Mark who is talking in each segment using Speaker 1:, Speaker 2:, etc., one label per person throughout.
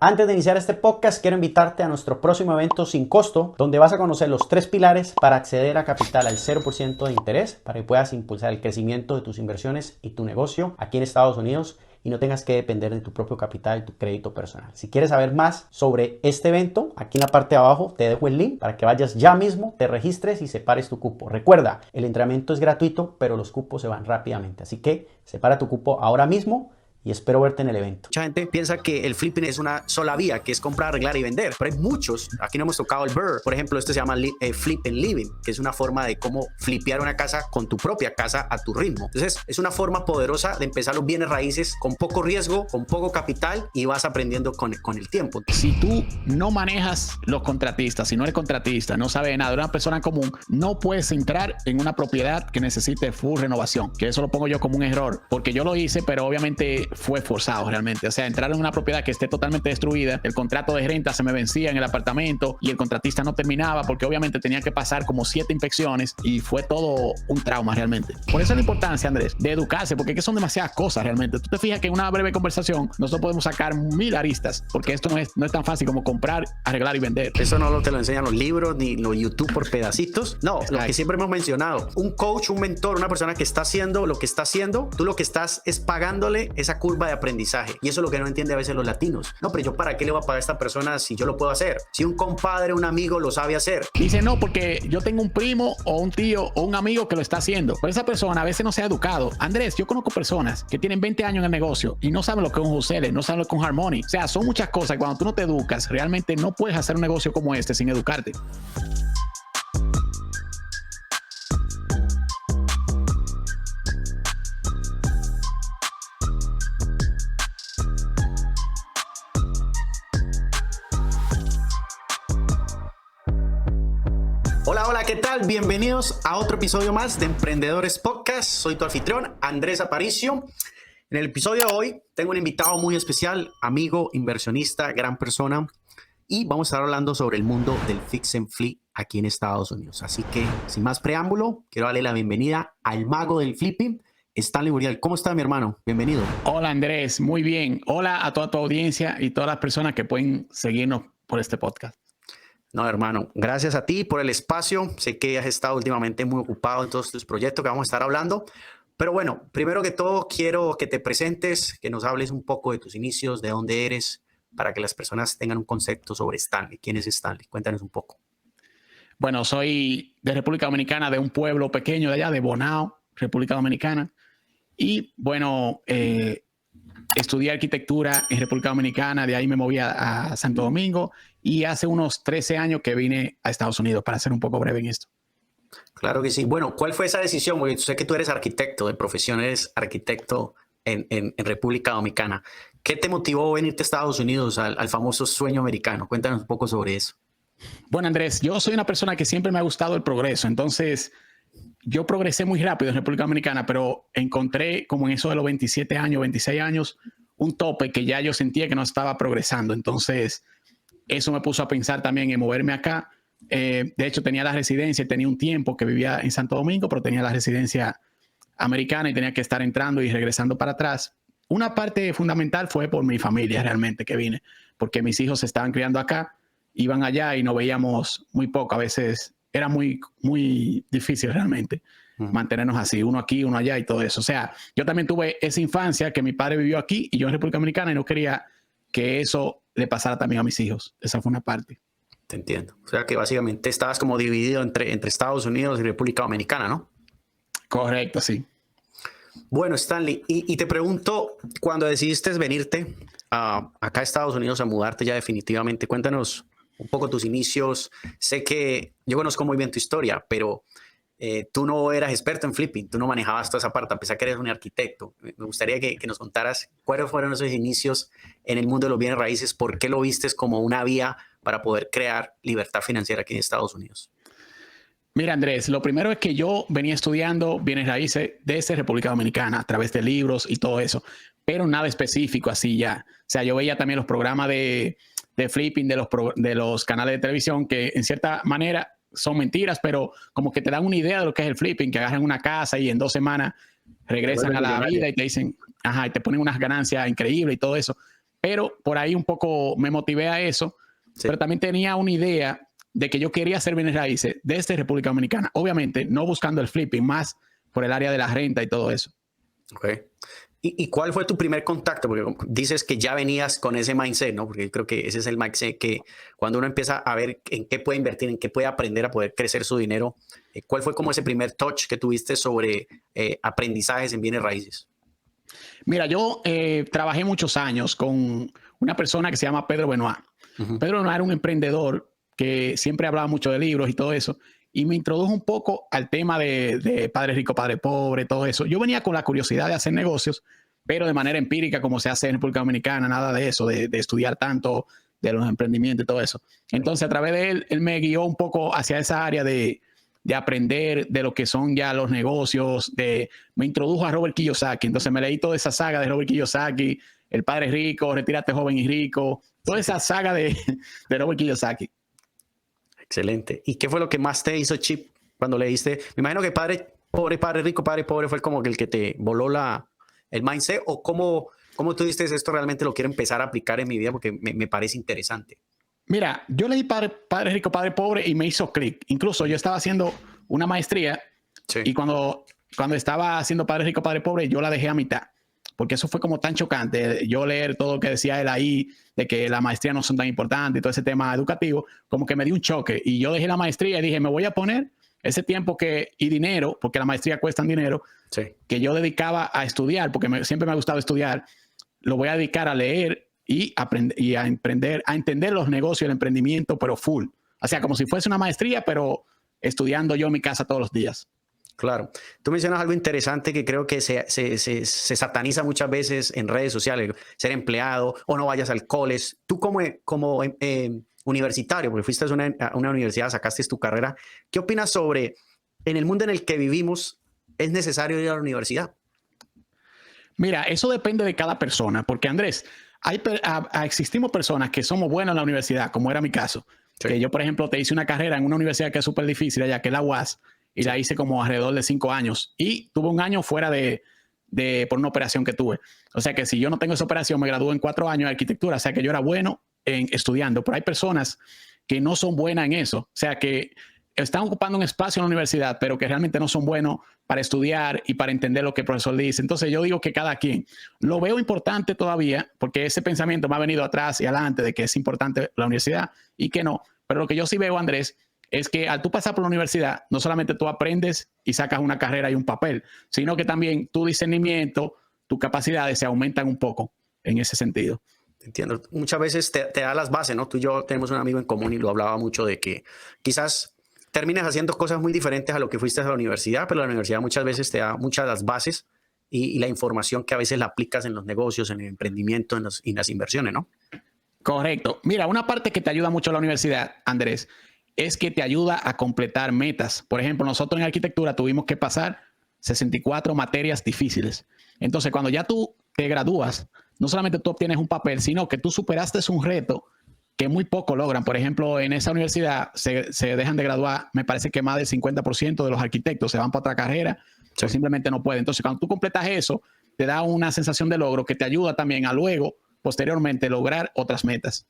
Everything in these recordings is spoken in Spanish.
Speaker 1: Antes de iniciar este podcast, quiero invitarte a nuestro próximo evento sin costo, donde vas a conocer los 3 pilares para acceder a capital al 0% de interés, para que puedas impulsar el crecimiento de tus inversiones y tu negocio aquí en Estados Unidos y no tengas que depender de tu propio capital y tu crédito personal. Si quieres saber más sobre este evento, aquí en la parte de abajo te dejo el link para que vayas ya mismo, te registres y separes tu cupo. Recuerda, el entrenamiento es gratuito, pero los cupos se van rápidamente, así que separa tu cupo ahora mismo y espero verte en el evento.
Speaker 2: Mucha gente piensa que el flipping es una sola vía, que es comprar, arreglar y vender, pero hay muchos. Aquí no hemos tocado el BRRRR. Por ejemplo, este se llama flip and living, que es una forma de cómo flipear una casa con tu propia casa a tu ritmo. Entonces, es una forma poderosa de empezar los bienes raíces con poco riesgo, con poco capital y vas aprendiendo con el tiempo.
Speaker 3: Si tú no manejas los contratistas, si no eres contratista, no sabes nada de una persona común, no puedes entrar en una propiedad que necesite full renovación, que eso lo pongo yo como un error, porque yo lo hice, pero obviamente fue forzado realmente. O sea, entrar en una propiedad que esté totalmente destruida, el contrato de renta se me vencía en el apartamento y el contratista no terminaba porque obviamente tenía que pasar como 7 inspecciones y fue todo un trauma realmente. Por eso es la importancia, Andrés, de educarse, porque es que son demasiadas cosas realmente. Tú te fijas que en una breve conversación nosotros podemos sacar 1000 aristas, porque esto no es tan fácil como comprar, arreglar y vender.
Speaker 2: Eso no te lo enseñan los libros ni los YouTube por pedacitos. No, lo que siempre hemos mencionado, un coach, un mentor, una persona que está haciendo lo que está haciendo, tú lo que estás es pagándole esa curva de aprendizaje, y eso es lo que no entiende a veces los latinos. No, pero yo para qué le voy a pagar a esta persona si yo lo puedo hacer, si un compadre, un amigo lo sabe hacer.
Speaker 3: Dice no, porque yo tengo un primo o un tío o un amigo que lo está haciendo, pero esa persona a veces no se ha educado. Andrés, yo conozco personas que tienen 20 años en el negocio y no saben lo que es un wholesaler, no saben lo que es un Harmony. O sea, son muchas cosas y cuando tú no te educas realmente no puedes hacer un negocio como este sin educarte.
Speaker 2: Hola, ¿qué tal? Bienvenidos a otro episodio más de Emprendedores Podcast. Soy tu anfitrión, Andrés Aparicio. En el episodio de hoy tengo un invitado muy especial, amigo, inversionista, gran persona, y vamos a estar hablando sobre el mundo del fix and flip aquí en Estados Unidos. Así que, sin más preámbulo, quiero darle la bienvenida al mago del flipping, Stanley Burial. ¿Cómo está, mi hermano? Bienvenido.
Speaker 3: Hola, Andrés. Muy bien. Hola a toda tu audiencia y todas las personas que pueden seguirnos por este podcast.
Speaker 2: No, hermano, gracias a ti por el espacio. Sé que has estado últimamente muy ocupado en todos tus proyectos que vamos a estar hablando. Pero bueno, primero que todo, quiero que te presentes, que nos hables un poco de tus inicios, de dónde eres, para que las personas tengan un concepto sobre Stanley. ¿Quién es Stanley? Cuéntanos un poco.
Speaker 3: Bueno, soy de República Dominicana, de un pueblo pequeño de allá, de Bonao, República Dominicana. Y bueno, estudié arquitectura en República Dominicana, de ahí me moví a Santo Domingo y hace unos 13 años que vine a Estados Unidos, para ser un poco breve en esto.
Speaker 2: Claro que sí. Bueno, ¿cuál fue esa decisión? Porque sé que tú eres arquitecto, de profesión eres arquitecto en República Dominicana. ¿Qué te motivó a venirte a Estados Unidos, al famoso sueño americano? Cuéntanos un poco sobre eso.
Speaker 3: Bueno, Andrés, yo soy una persona que siempre me ha gustado el progreso, entonces yo progresé muy rápido en República Dominicana, pero encontré como en eso de los 27 años, 26 años, un tope que ya yo sentía que no estaba progresando. Entonces, eso me puso a pensar también en moverme acá. De hecho, tenía la residencia, tenía un tiempo que vivía en Santo Domingo, pero tenía la residencia americana y tenía que estar entrando y regresando para atrás. Una parte fundamental fue por mi familia realmente que vine, porque mis hijos se estaban criando acá, iban allá y nos veíamos muy poco. A veces era muy difícil realmente mantenernos así, uno aquí, uno allá y todo eso. O sea, yo también tuve esa infancia que mi padre vivió aquí y yo en República Dominicana y no quería que eso le pasara también a mis hijos. Esa fue una parte.
Speaker 2: Te entiendo. O sea que básicamente estabas como dividido entre Estados Unidos y República Dominicana, ¿no?
Speaker 3: Correcto, sí.
Speaker 2: Bueno, Stanley, y te pregunto, cuando decidiste venirte acá a Estados Unidos a mudarte ya definitivamente, cuéntanos un poco tus inicios. Sé que yo conozco muy bien tu historia, pero tú no eras experto en flipping, tú no manejabas toda esa parte, a pesar que eres un arquitecto. Me gustaría que nos contaras cuáles fueron esos inicios en el mundo de los bienes raíces, por qué lo vistes como una vía para poder crear libertad financiera aquí en Estados Unidos.
Speaker 3: Mira, Andrés, lo primero es que yo venía estudiando bienes raíces desde República Dominicana a través de libros y todo eso, pero nada específico así ya. O sea, yo veía también los programas de flipping de los canales de televisión que en cierta manera son mentiras, pero como que te dan una idea de lo que es el flipping, que agarran una casa y en 2 semanas regresan a la vida y te dicen, ajá, y te ponen unas ganancias increíbles y todo eso. pero por ahí un poco me motivé a eso,
Speaker 2: Sí.
Speaker 3: pero también tenía una idea de que yo quería hacer bienes raíces desde República Dominicana. Obviamente, no buscando el flipping, más por el área de la renta y todo eso.
Speaker 2: Okay. ¿Y cuál fue tu primer contacto? Porque dices que ya venías con ese mindset, ¿no? Porque yo creo que ese es el mindset que cuando uno empieza a ver en qué puede invertir, en qué puede aprender a poder crecer su dinero, ¿cuál fue como ese primer touch que tuviste sobre aprendizajes en bienes raíces?
Speaker 3: Mira, yo trabajé muchos años con una persona que se llama Pedro Benoit. Pedro Benoit era un emprendedor que siempre hablaba mucho de libros y todo eso, y me introdujo un poco al tema de padre rico, padre pobre, todo eso. Yo venía con la curiosidad de hacer negocios, pero de manera empírica, como se hace en República Dominicana, nada de eso, de estudiar tanto de los emprendimientos y todo eso. Entonces, a través de él me guió un poco hacia esa área de aprender de lo que son ya los negocios, me introdujo a Robert Kiyosaki. Entonces me leí toda esa saga de Robert Kiyosaki, El Padre Rico, Retírate Joven y Rico, toda esa saga de Robert Kiyosaki.
Speaker 2: Excelente. ¿Y qué fue lo que más te hizo chip cuando leíste? Me imagino que Padre Pobre, Padre Rico, Padre Pobre fue como que el que te voló el mindset, o cómo tú dices esto realmente lo quiero empezar a aplicar en mi vida porque me parece interesante.
Speaker 3: Mira, yo leí Padre Rico, Padre Pobre y me hizo clic. Incluso yo estaba haciendo una maestría y cuando estaba haciendo Padre Rico, Padre Pobre, yo la dejé a mitad. Porque eso fue como tan chocante. Yo leer todo lo que decía él ahí, de que la maestría no son tan importantes y todo ese tema educativo, como que me dio un choque. Y yo dejé la maestría y dije, me voy a poner ese tiempo y dinero, porque la maestría cuesta dinero, que yo dedicaba a estudiar, porque siempre me ha gustado estudiar, lo voy a dedicar a leer y a entender los negocios, el emprendimiento, pero full. O sea, como si fuese una maestría, pero estudiando yo en mi casa todos los días.
Speaker 2: Claro. Tú mencionas algo interesante que creo que se sataniza muchas veces en redes sociales, ser empleado o no vayas al college. Tú como universitario, porque fuiste a una universidad, sacaste tu carrera, ¿qué opinas sobre en el mundo en el que vivimos es necesario ir a la universidad?
Speaker 3: Mira, eso depende de cada persona, porque Andrés, existimos personas que somos buenas en la universidad, como era mi caso. Sí. Que yo, por ejemplo, te hice una carrera en una universidad que es súper difícil allá, que es la UAS, y la hice como alrededor de 5 años. Y tuve un año fuera por una operación que tuve. O sea que si yo no tengo esa operación, me gradué en 4 años de arquitectura. O sea que yo era bueno estudiando. Pero hay personas que no son buenas en eso. O sea que están ocupando un espacio en la universidad, pero que realmente no son buenos para estudiar y para entender lo que el profesor dice. Entonces yo digo que cada quien. Lo veo importante todavía, porque ese pensamiento me ha venido atrás y adelante de que es importante la universidad y que no. Pero lo que yo sí veo, Andrés, es que al tú pasar por la universidad, no solamente tú aprendes y sacas una carrera y un papel, sino que también tu discernimiento, tus capacidades se aumentan un poco en ese sentido.
Speaker 2: Entiendo. Muchas veces te da las bases, ¿no? Tú y yo tenemos un amigo en común y lo hablaba mucho de que quizás termines haciendo cosas muy diferentes a lo que fuiste a la universidad, pero la universidad muchas veces te da muchas de las bases y la información que a veces la aplicas en los negocios, en el emprendimiento, en las inversiones, ¿no?
Speaker 3: Correcto. Mira, una parte que te ayuda mucho la universidad, Andrés, es que te ayuda a completar metas. Por ejemplo, nosotros en arquitectura tuvimos que pasar 64 materias difíciles. Entonces, cuando ya tú te gradúas, no solamente tú obtienes un papel, sino que tú superaste un reto que muy poco logran. Por ejemplo, en esa universidad se dejan de graduar, me parece que más del 50% de los arquitectos se van para otra carrera o simplemente no pueden. Entonces, cuando tú completas eso, te da una sensación de logro que te ayuda también a luego, posteriormente, lograr otras metas.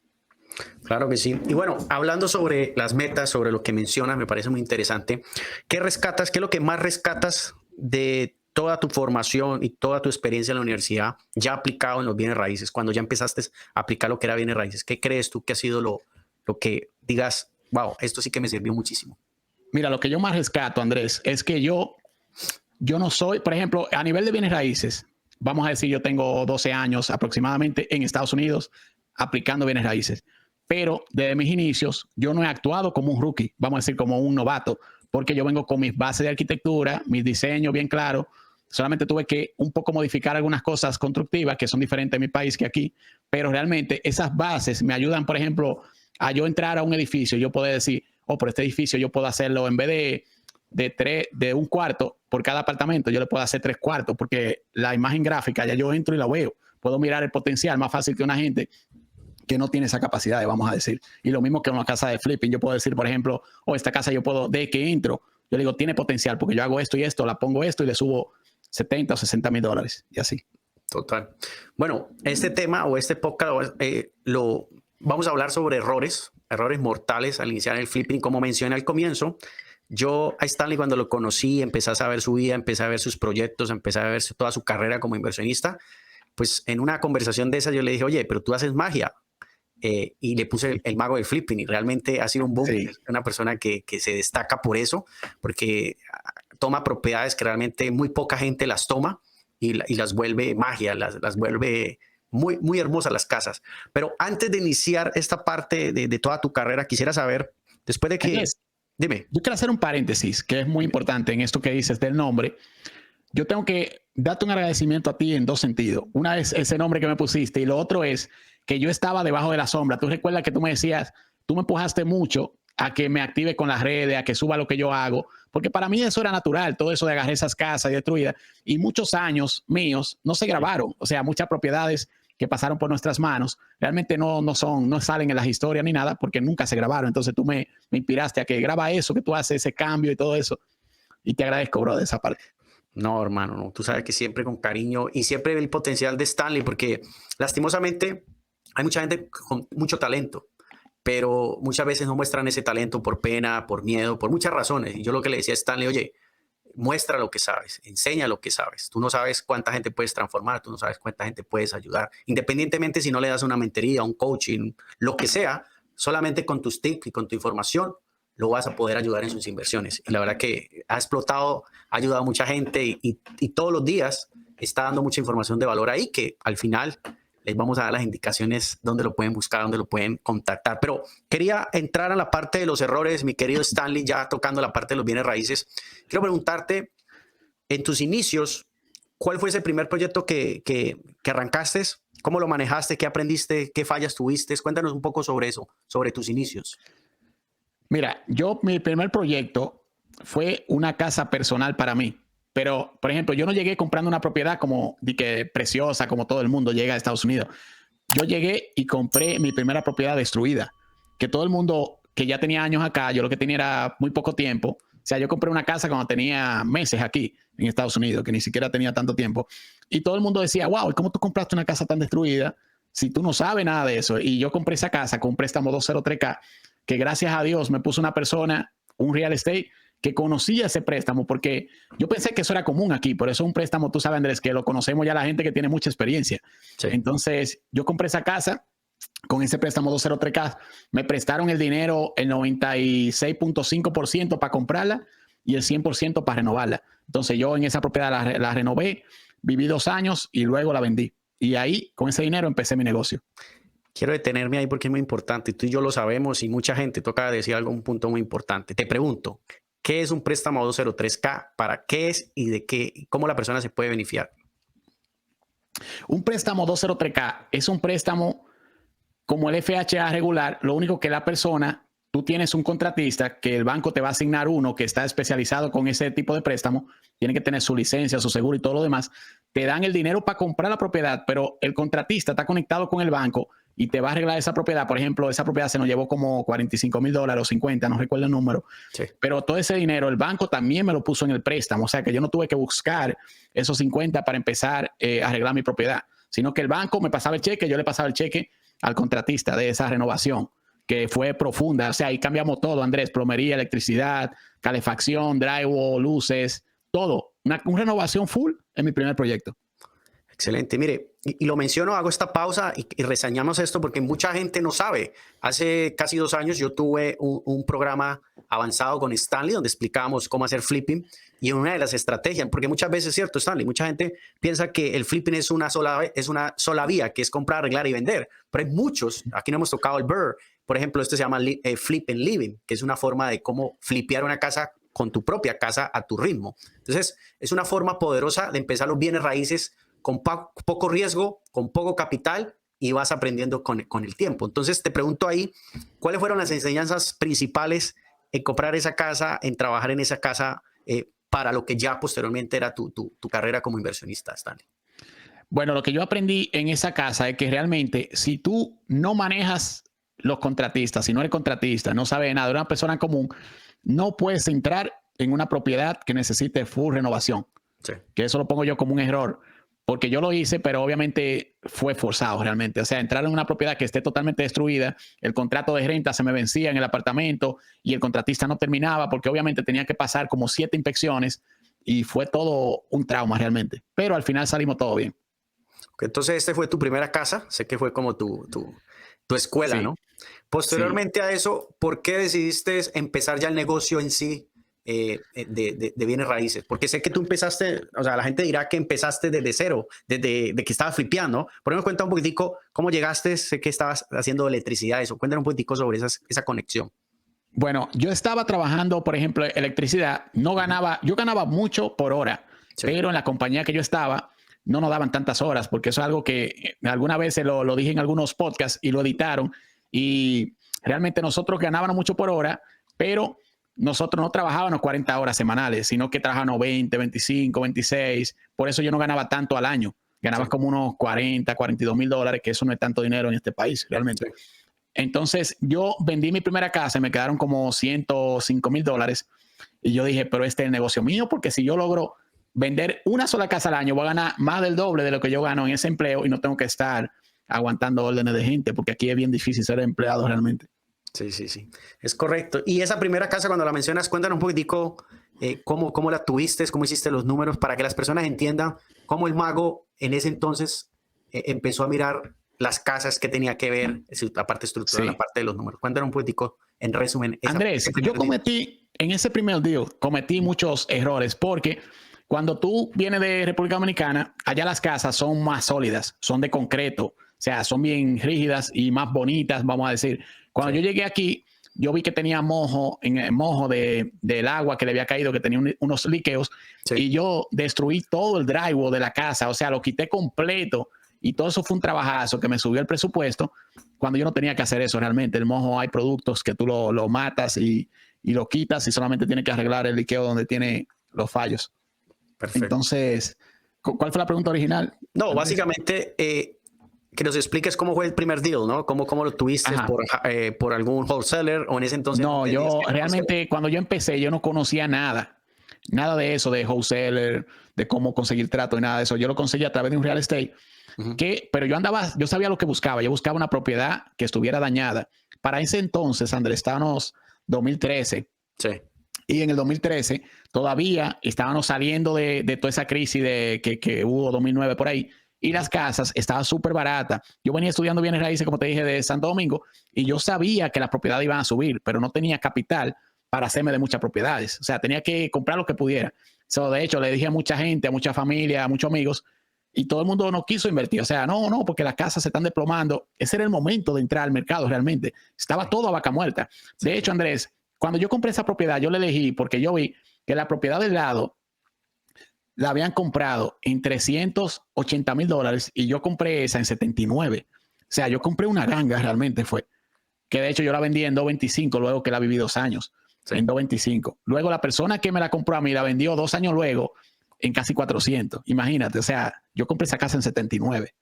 Speaker 2: Claro que sí. Y bueno, hablando sobre las metas, sobre lo que mencionas, me parece muy interesante. ¿Qué rescatas? ¿Qué es lo que más rescatas de toda tu formación y toda tu experiencia en la universidad ya aplicado en los bienes raíces? Cuando ya empezaste a aplicar lo que era bienes raíces, ¿qué crees tú que ha sido lo que digas, wow, esto sí que me sirvió muchísimo?
Speaker 3: Mira, lo que yo más rescato, Andrés, es que yo no soy, por ejemplo, a nivel de bienes raíces, vamos a decir, yo tengo 12 años aproximadamente en Estados Unidos aplicando bienes raíces. Pero desde mis inicios, yo no he actuado como un rookie, vamos a decir como un novato, porque yo vengo con mis bases de arquitectura, mis diseños bien claros. Solamente tuve que un poco modificar algunas cosas constructivas que son diferentes en mi país que aquí, pero realmente esas bases me ayudan, por ejemplo, a yo entrar a un edificio y yo poder decir, oh, pero este edificio yo puedo hacerlo en vez de un cuarto por cada apartamento, yo le puedo hacer 3 cuartos, porque la imagen gráfica ya yo entro y la veo. Puedo mirar el potencial más fácil que una gente que no tiene esa capacidad, vamos a decir. Y lo mismo que en una casa de flipping, yo puedo decir, por ejemplo, esta casa yo puedo, de que entro, yo le digo, tiene potencial, porque yo hago esto y esto, la pongo esto y le subo $70 o $60 mil y así.
Speaker 2: Total. Bueno, este tema o este podcast lo vamos a hablar sobre errores mortales al iniciar el flipping, como mencioné al comienzo. Yo a Stanley cuando lo conocí, empecé a saber su vida, empecé a ver sus proyectos, empecé a ver toda su carrera como inversionista. Pues en una conversación de esa yo le dije, oye, pero tú haces magia. Y le puse el mago del flipping y realmente ha sido un boom. Sí. Es una persona que se destaca por eso, porque toma propiedades que realmente muy poca gente las toma y las vuelve magia, las vuelve muy, muy hermosas las casas. Pero antes de iniciar esta parte de toda tu carrera, quisiera saber, después de que...
Speaker 3: Andrés,
Speaker 2: dime.
Speaker 3: Yo quiero hacer un paréntesis, que es muy importante en esto que dices del nombre. Yo tengo que darte un agradecimiento a ti en dos sentidos. Una es ese nombre que me pusiste y lo otro es que yo estaba debajo de la sombra. Tú recuerdas que tú me decías, tú me empujaste mucho a que me active con las redes, a que suba lo que yo hago, porque para mí eso era natural, todo eso de agarrar esas casas y destruidas. Y muchos años míos no se grabaron, o sea, muchas propiedades que pasaron por nuestras manos realmente no salen en las historias ni nada porque nunca se grabaron. Entonces tú me inspiraste a que graba eso, que tú haces ese cambio y todo eso. Y te agradezco, bro, de esa parte.
Speaker 2: No, hermano, no. Tú sabes que siempre con cariño y siempre el potencial de Stanley, porque lastimosamente hay mucha gente con mucho talento, pero muchas veces no muestran ese talento por pena, por miedo, por muchas razones. Y yo lo que le decía a Stanley, oye, muestra lo que sabes, enseña lo que sabes. Tú no sabes cuánta gente puedes transformar, tú no sabes cuánta gente puedes ayudar. Independientemente si no le das una mentoría, un coaching, lo que sea, solamente con tus tips y con tu información lo vas a poder ayudar en sus inversiones. Y la verdad que ha explotado, ha ayudado a mucha gente y todos los días está dando mucha información de valor ahí que al final les vamos a dar las indicaciones donde lo pueden buscar, donde lo pueden contactar. Pero quería entrar a la parte de los errores, mi querido Stanley, ya tocando la parte de los bienes raíces. Quiero preguntarte, en tus inicios, ¿cuál fue ese primer proyecto que arrancaste? ¿Cómo lo manejaste? ¿Qué aprendiste? ¿Qué fallas tuviste? Cuéntanos un poco sobre eso, sobre tus inicios.
Speaker 3: Mira, mi primer proyecto fue una casa personal para mí. Pero, por ejemplo, yo no llegué comprando una propiedad como de que preciosa, como todo el mundo llega a Estados Unidos. Yo llegué y compré mi primera propiedad destruida. Que todo el mundo que ya tenía años acá, yo lo que tenía era muy poco tiempo. O sea, yo compré una casa cuando tenía meses aquí en Estados Unidos, que ni siquiera tenía tanto tiempo. Y todo el mundo decía, wow, ¿cómo tú compraste una casa tan destruida si tú no sabes nada de eso? Y yo compré esa casa con un préstamo 203K, que gracias a Dios me puso una persona, un real estate, que conocía ese préstamo, porque yo pensé que eso era común aquí, por eso un préstamo, tú sabes, Andrés, que lo conocemos ya la gente que tiene mucha experiencia. Sí. Entonces, yo compré esa casa con ese préstamo 203K, me prestaron el dinero, el 96.5% para comprarla y el 100% para renovarla. Entonces, yo en esa propiedad la renové, viví 2 años y luego la vendí. Y ahí, con ese dinero, empecé mi negocio.
Speaker 2: Quiero detenerme ahí porque es muy importante. Tú y yo lo sabemos y mucha gente toca decir algo, un punto muy importante. Te pregunto, ¿qué es un préstamo 203K? ¿Para qué es y de qué? ¿Cómo la persona se puede beneficiar?
Speaker 3: Un préstamo 203K es un préstamo como el FHA regular. Lo único que la persona, tú tienes un contratista que el banco te va a asignar uno que está especializado con ese tipo de préstamo. Tiene que tener su licencia, su seguro y todo lo demás. Te dan el dinero para comprar la propiedad, pero el contratista está conectado con el banco y te va a arreglar esa propiedad. Por ejemplo, esa propiedad se nos llevó como $45,000 o 50, no recuerdo el número. Sí. Pero todo ese dinero, el banco también me lo puso en el préstamo. O sea, que yo no tuve que buscar esos 50 para empezar a arreglar mi propiedad, sino que el banco me pasaba el cheque, yo le pasaba el cheque al contratista de esa renovación, que fue profunda. O sea, ahí cambiamos todo, Andrés, plomería, electricidad, calefacción, drywall, luces, todo. Una renovación full en mi primer proyecto.
Speaker 2: Excelente. Mire, y lo menciono, hago esta pausa y reseñamos esto porque mucha gente no sabe. Hace casi 2 años yo tuve un programa avanzado con Stanley donde explicábamos cómo hacer flipping y una de las estrategias, porque muchas veces es cierto, Stanley, mucha gente piensa que el flipping es una sola vía, que es comprar, arreglar y vender. Pero hay muchos, aquí no hemos tocado el BRRRR. Por ejemplo, esto se llama Flip and Living, que es una forma de cómo flipear una casa con tu propia casa a tu ritmo. Entonces, es una forma poderosa de empezar los bienes raíces con poco riesgo, con poco capital y vas aprendiendo con el tiempo. Entonces te pregunto ahí, ¿cuáles fueron las enseñanzas principales en comprar esa casa, en trabajar en esa casa para lo que ya posteriormente era tu carrera como inversionista, Stanley?
Speaker 3: Bueno, lo que yo aprendí en esa casa es que realmente si tú no manejas los contratistas, si no eres contratista, no sabes nada, eres una persona común, no puedes entrar en una propiedad que necesite full renovación. Sí. Que eso lo pongo yo como un error. porque yo lo hice, pero obviamente fue forzado realmente. O sea, entrar en una propiedad que esté totalmente destruida, el contrato de renta se me vencía en el apartamento y el contratista no terminaba porque obviamente tenía que pasar como 7 inspecciones y fue todo un trauma realmente. Pero al final salimos todo bien.
Speaker 2: Entonces, este fue tu primera casa, sé que fue como tu escuela,
Speaker 3: Sí,
Speaker 2: ¿no? Posteriormente a eso, ¿por qué decidiste empezar ya el negocio en sí de bienes raíces? Porque sé que tú empezaste, o sea, la gente dirá que empezaste desde cero, desde de que estabas flipeando. Por eso cuenta un poquitico cómo llegaste, sé que estabas haciendo electricidad, eso. Cuéntame un poquitico sobre esa conexión.
Speaker 3: bueno, yo estaba trabajando, por ejemplo, electricidad, no ganaba, yo ganaba mucho por hora,
Speaker 2: Sí.
Speaker 3: pero en la compañía que yo estaba no nos daban tantas horas, porque eso es algo que alguna vez lo dije en algunos podcasts y lo editaron, y realmente nosotros ganábamos mucho por hora, pero nosotros no trabajábamos 40 horas semanales, sino que trabajábamos 20, 25, 26, por eso yo no ganaba tanto al año, ganabas
Speaker 2: Sí.
Speaker 3: como unos 40, $42,000, que eso no es tanto dinero en este país, realmente.
Speaker 2: Sí.
Speaker 3: Entonces yo vendí mi primera casa y me quedaron como $105,000 y yo dije, pero este es el negocio mío, porque si yo logro vender una sola casa al año, voy a ganar más del doble de lo que yo gano en ese empleo y no tengo que estar aguantando órdenes de gente, porque aquí es bien difícil ser empleado realmente.
Speaker 2: Sí, sí, sí. Es correcto. Y esa primera casa, cuando la mencionas, cuéntanos un poquitico cómo la tuviste, cómo hiciste los números, para que las personas entiendan cómo el mago en ese entonces empezó a mirar las casas que tenía que ver, la parte estructural,
Speaker 3: Sí.
Speaker 2: la parte de los números. Cuéntanos un poquitico, en resumen.
Speaker 3: Andrés,
Speaker 2: ese
Speaker 3: yo
Speaker 2: primer deal.
Speaker 3: cometí, en ese primer deal, cometí muchos errores porque cuando tú vienes de República Dominicana, allá las casas son más sólidas, son de concreto, o sea, son bien rígidas y más bonitas, vamos a decir. Cuando
Speaker 2: Sí.
Speaker 3: yo llegué aquí, yo vi que tenía mojo, en el mojo del agua que le había caído, que tenía unos líqueos,
Speaker 2: Sí.
Speaker 3: y yo destruí todo el drywall de la casa, o sea, lo quité completo, y todo eso fue un trabajazo que me subió el presupuesto cuando yo no tenía que hacer eso realmente. El mojo, hay productos que tú lo matas y lo quitas y solamente tienes que arreglar el liqueo donde tiene los fallos.
Speaker 2: Perfecto.
Speaker 3: Entonces, ¿cuál fue la pregunta original?
Speaker 2: No, básicamente que nos expliques cómo fue el primer deal, ¿no? ¿Cómo lo tuviste
Speaker 3: Ajá.
Speaker 2: por algún wholesaler o en ese entonces?
Speaker 3: No,
Speaker 2: tenías
Speaker 3: yo
Speaker 2: que
Speaker 3: realmente cuando yo empecé, yo no conocía nada de eso, de wholesaler, de cómo conseguir trato y nada de eso. Yo lo conseguí a través de un real estate, pero yo sabía lo que buscaba. Yo buscaba una propiedad que estuviera dañada. Para ese entonces, Andrés, estábamos 2013.
Speaker 2: Sí.
Speaker 3: Y en el 2013 todavía estábamos saliendo de toda esa crisis que hubo 2009 por ahí. Y las casas estaban súper baratas. Yo venía estudiando bienes raíces, como te dije, de Santo Domingo, y yo sabía que las propiedades iban a subir, pero no tenía capital para hacerme de muchas propiedades. O sea, tenía que comprar lo que pudiera. De hecho, le dije a mucha gente, a mucha familia, a muchos amigos, y todo el mundo no quiso invertir. O sea, no, porque las casas se están desplomando. Ese era el momento de entrar al mercado realmente. Estaba todo a vaca muerta. De hecho, Andrés, cuando yo compré esa propiedad, yo la elegí porque yo vi que la propiedad del lado la habían comprado en $380,000 y yo compré esa en 79. O sea, yo compré una ganga realmente fue. Que de hecho yo la vendí en 225 luego que la viví 2 años. Sí. En 225. Luego la persona que me la compró a mí la vendió 2 años luego en casi 400. Imagínate, o sea, yo compré esa casa en 79.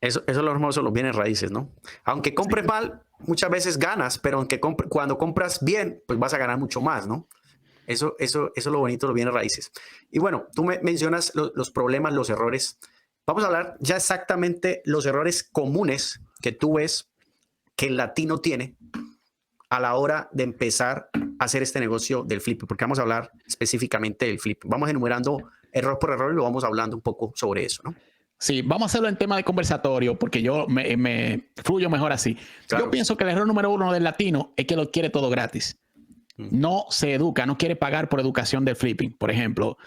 Speaker 2: Eso es lo hermoso de los bienes raíces, ¿no? Aunque compres mal, muchas veces ganas, pero cuando compras bien, pues vas a ganar mucho más, ¿no? Eso es lo bonito de los bienes raíces. Y bueno, tú me mencionas los problemas, los errores. Vamos a hablar ya exactamente los errores comunes que tú ves que el latino tiene a la hora de empezar a hacer este negocio del flip, porque vamos a hablar específicamente del flip. Vamos enumerando error por error y lo vamos hablando un poco sobre eso, ¿no?
Speaker 3: Sí, vamos a hacerlo en tema de conversatorio porque yo me fluyo mejor así. Claro. Yo pienso que el error número 1 del latino es que lo quiere todo gratis. No se educa, no quiere pagar por educación del flipping. Por ejemplo,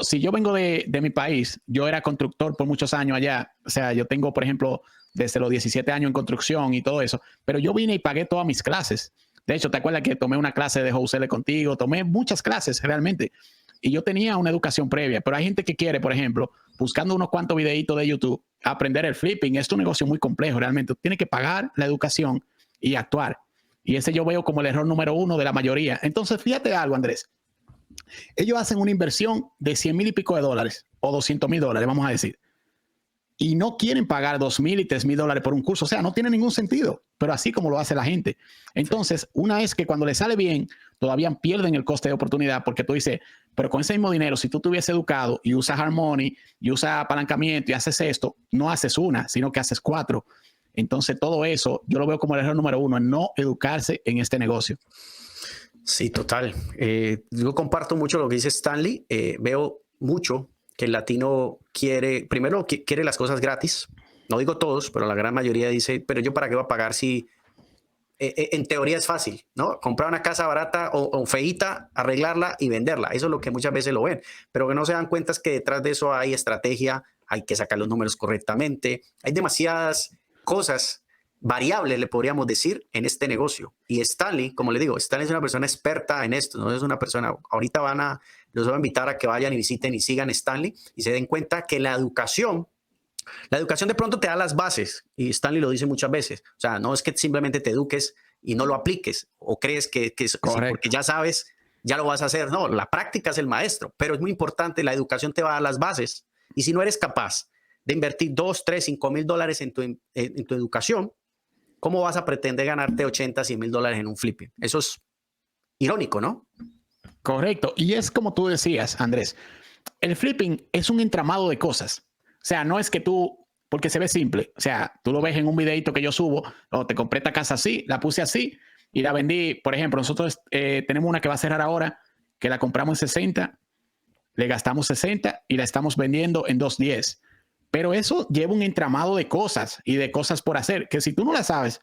Speaker 3: si yo vengo de mi país, yo era constructor por muchos años allá. O sea, yo tengo, por ejemplo, desde los 17 años en construcción y todo eso. Pero yo vine y pagué todas mis clases. De hecho, ¿te acuerdas que tomé una clase de wholesale contigo? Tomé muchas clases realmente. Y yo tenía una educación previa. Pero hay gente que quiere, por ejemplo, buscando unos cuantos videitos de YouTube, aprender el flipping. Es un negocio muy complejo realmente. Tienes que pagar la educación y actuar. Y ese yo veo como el error número 1 de la mayoría. Entonces, fíjate algo, Andrés. Ellos hacen una inversión de $100,000 y pico o $200,000, vamos a decir. y no quieren pagar $2,000 y $3,000 por un curso. O sea, no tiene ningún sentido, pero así como lo hace la gente. Entonces, una es que cuando le sale bien, todavía pierden el coste de oportunidad porque tú dices, pero con ese mismo dinero, si tú te hubieses educado y usas Harmony y usas apalancamiento y haces esto, no haces una, sino que haces 4. Entonces, todo eso yo lo veo como el error número 1, en no educarse en este negocio.
Speaker 2: Sí, total. Yo comparto mucho lo que dice Stanley. Veo mucho que el latino quiere, primero quiere las cosas gratis. No digo todos, pero la gran mayoría dice, pero yo para qué voy a pagar si en teoría es fácil, ¿no? Comprar una casa barata o feíta, arreglarla y venderla. Eso es lo que muchas veces lo ven, pero que no se dan cuenta es que detrás de eso hay estrategia, hay que sacar los números correctamente, hay demasiadas cosas variables, le podríamos decir, en este negocio. Y Stanley, como le digo, Stanley es una persona experta en esto, no es una persona, ahorita los voy a invitar a que vayan y visiten y sigan Stanley y se den cuenta que la educación de pronto te da las bases, y Stanley lo dice muchas veces. O sea, no es que simplemente te eduques y no lo apliques o crees que porque ya sabes, ya lo vas a hacer. No, la práctica es el maestro, pero es muy importante, la educación te va a dar las bases. Y si no eres capaz de invertir 2, 3, 5 mil dólares en tu educación, ¿cómo vas a pretender ganarte 80, 100 mil dólares en un flipping? Eso es irónico, ¿no?
Speaker 3: Correcto. Y es como tú decías, Andrés, el flipping es un entramado de cosas. O sea, no es que tú, porque se ve simple. O sea, tú lo ves en un videito que yo subo, o te compré esta casa así, la puse así y la vendí. Por ejemplo, nosotros tenemos una que va a cerrar ahora, que la compramos en 60, le gastamos 60 y la estamos vendiendo en 210. Pero eso lleva un entramado de cosas y de cosas por hacer, que si tú no las sabes,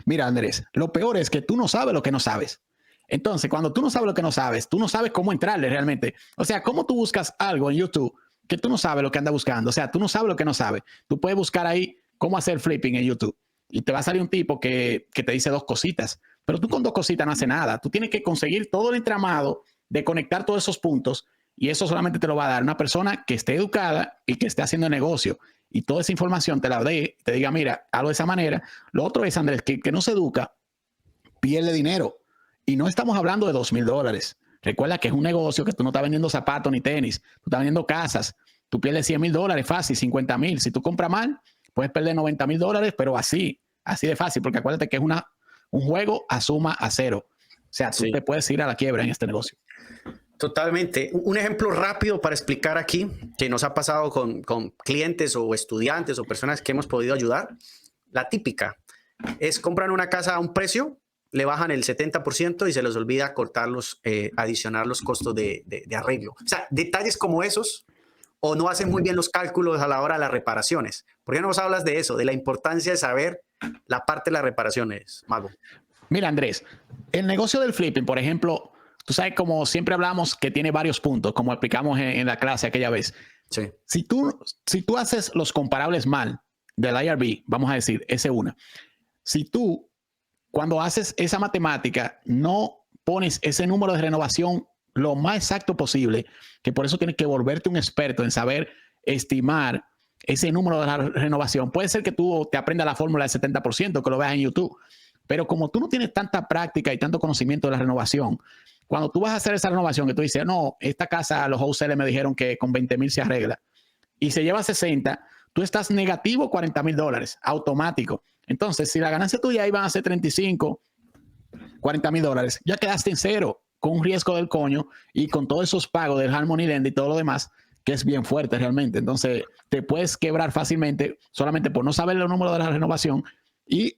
Speaker 3: mira, Andrés, lo peor es que tú no sabes lo que no sabes. Entonces, cuando tú no sabes lo que no sabes, tú no sabes cómo entrarle realmente. O sea, ¿cómo tú buscas algo en YouTube que tú no sabes lo que anda buscando? O sea, tú no sabes lo que no sabes. Tú puedes buscar ahí cómo hacer flipping en YouTube y te va a salir un tipo que te dice 2 cositas, pero tú con 2 cositas no hace nada. Tú tienes que conseguir todo el entramado de conectar todos esos puntos y eso solamente te lo va a dar una persona que esté educada y que esté haciendo negocio y toda esa información te la dé, te diga, mira, hazlo de esa manera. Lo otro es, Andrés, que no se educa, pierde dinero. Y no estamos hablando de $2,000. Recuerda que es un negocio que tú no estás vendiendo zapatos ni tenis, tú estás vendiendo casas. Tú pierdes $100,000 fácil, 50,000. Si tú compras mal, puedes perder $90,000, pero así de fácil, porque acuérdate que es un juego a suma a cero. O sea, tú te puedes ir a la quiebra en este negocio.
Speaker 2: Totalmente. Un ejemplo rápido para explicar aquí que nos ha pasado con clientes o estudiantes o personas que hemos podido ayudar. La típica es compran una casa a un precio, le bajan el 70% y se les olvida adicionar los costos de arreglo. O sea, detalles como esos, o no hacen muy bien los cálculos a la hora de las reparaciones. ¿Por qué no nos hablas de eso, de la importancia de saber la parte de las reparaciones, Mago?
Speaker 3: Mira, Andrés, el negocio del flipping, por ejemplo, tú sabes, como siempre hablamos, que tiene varios puntos, como explicamos en la clase aquella vez.
Speaker 2: Sí.
Speaker 3: Si tú haces los comparables mal del IRB, vamos a decir, ese una. Si tú, cuando haces esa matemática, no pones ese número de renovación lo más exacto posible, que por eso tienes que volverte un experto en saber estimar ese número de la renovación. Puede ser que tú te aprendas la fórmula del 70%, que lo veas en YouTube, pero como tú no tienes tanta práctica y tanto conocimiento de la renovación, cuando tú vas a hacer esa renovación, que tú dices, no, esta casa, los wholesalers me dijeron que con 20,000 se arregla, y se lleva 60, tú estás negativo $40,000, automático. Entonces, si la ganancia tuya iba a ser 35, $40,000, ya quedaste en cero, con un riesgo del coño y con todos esos pagos del Harmony Lend y todo lo demás, que es bien fuerte realmente. Entonces, te puedes quebrar fácilmente solamente por no saber los números de la renovación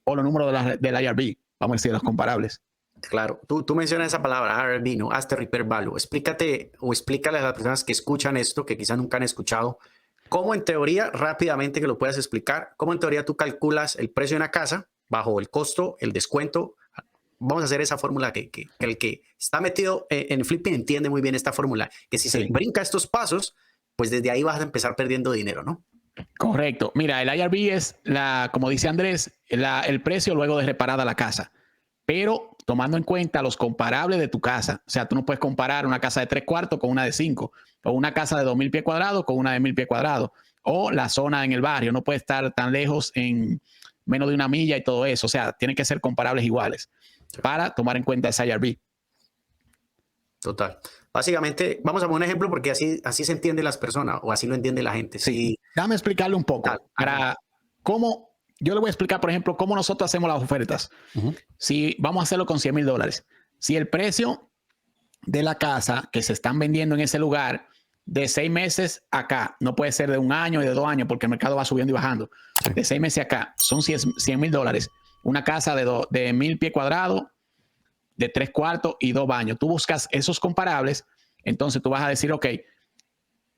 Speaker 3: o los números del IRB, vamos a decir, los comparables.
Speaker 2: Claro, tú mencionas esa palabra, IRB, ¿no? After Repair Value. Explícale a las personas que escuchan esto, que quizás nunca han escuchado, cómo en teoría, rápidamente que lo puedas explicar, cómo en teoría tú calculas el precio de una casa bajo el costo, el descuento. Vamos a hacer esa fórmula que el que está metido en flipping entiende muy bien esta fórmula, que si se brinca estos pasos, pues desde ahí vas a empezar perdiendo dinero, ¿no?
Speaker 3: Correcto. Mira, el IRB es, como dice Andrés, el precio luego de reparada la casa, pero tomando en cuenta los comparables de tu casa. O sea, tú no puedes comparar una casa de 3 cuartos con una de 5, o una casa de 2,000 pies cuadrados con una de 1,000 pies cuadrados, o la zona en el barrio. No puede estar tan lejos en menos de 1 milla y todo eso. O sea, tienen que ser comparables iguales para tomar en cuenta ese IRB.
Speaker 2: Total. Básicamente, vamos a poner un ejemplo porque así se entiende las personas o así lo entiende la gente.
Speaker 3: Sí. Dame explicarle un poco. Para cómo, yo le voy a explicar, por ejemplo, cómo nosotros hacemos las ofertas. Si vamos a hacerlo con $100,000. Si el precio de la casa que se están vendiendo en ese lugar de 6 meses acá, no puede ser de 1 año y de 2 años porque el mercado va subiendo y bajando. De 6 meses acá son $100,000. Una casa de 1,000 pies cuadrados, de 3 cuartos y 2 baños. Tú buscas esos comparables, entonces tú vas a decir, ok,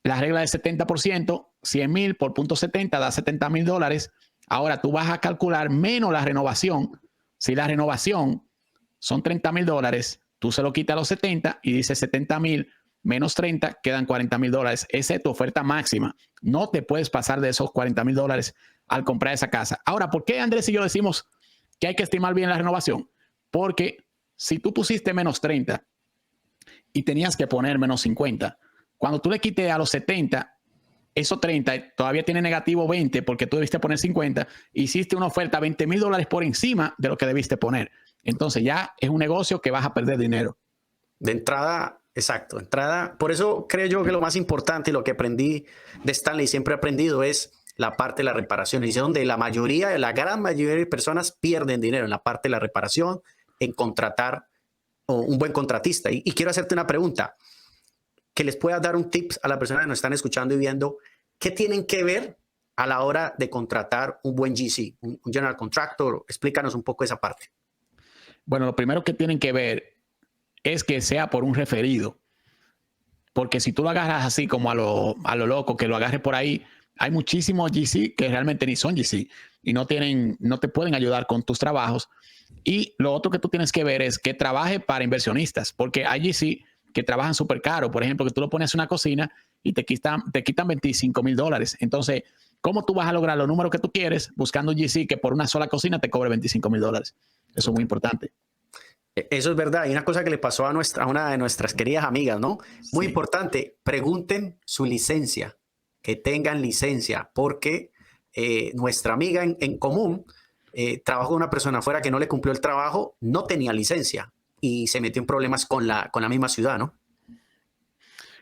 Speaker 3: la regla de 70%, 100,000 por .70 da $70,000. Ahora tú vas a calcular menos la renovación. Si la renovación son $30,000, tú se lo quitas a los 70 y dices 70,000 menos 30, quedan $40,000. Esa es tu oferta máxima. No te puedes pasar de esos $40,000 al comprar esa casa. Ahora, ¿por qué Andrés y yo decimos que hay que estimar bien la renovación? Porque si tú pusiste menos 30 y tenías que poner menos 50, cuando tú le quites a los 70, esos 30 todavía tiene negativo 20 porque tú debiste poner 50, hiciste una oferta $20,000 por encima de lo que debiste poner. Entonces ya es un negocio que vas a perder dinero.
Speaker 2: De entrada, exacto, por eso creo yo que lo más importante y lo que aprendí de Stanley, siempre he aprendido, es la parte de la reparación. Y es donde la gran mayoría de personas pierden dinero, en la parte de la reparación, en contratar un buen contratista. Y quiero hacerte una pregunta, que les puedas dar un tips a las personas que nos están escuchando y viendo, ¿qué tienen que ver a la hora de contratar un buen GC, un General Contractor? Explícanos un poco esa parte.
Speaker 3: Bueno, lo primero que tienen que ver es que sea por un referido. Porque si tú lo agarras así como a lo loco, que lo agarres por ahí, hay muchísimos GC que realmente ni son GC y no te pueden ayudar con tus trabajos. Y lo otro que tú tienes que ver es que trabaje para inversionistas, porque hay GC que trabajan súper caro. Por ejemplo, que tú lo pones en una cocina y te quitan $25,000. Entonces, ¿cómo tú vas a lograr los números que tú quieres buscando un GC que por una sola cocina te cobre $25,000? Eso es muy importante.
Speaker 2: Eso es verdad. Y una cosa que le pasó a una de nuestras queridas amigas, ¿no? Muy importante, pregunten su licencia, que tengan licencia, porque nuestra amiga en común trabajó con una persona afuera que no le cumplió el trabajo, no tenía licencia y se metió en problemas con la misma ciudad, ¿no?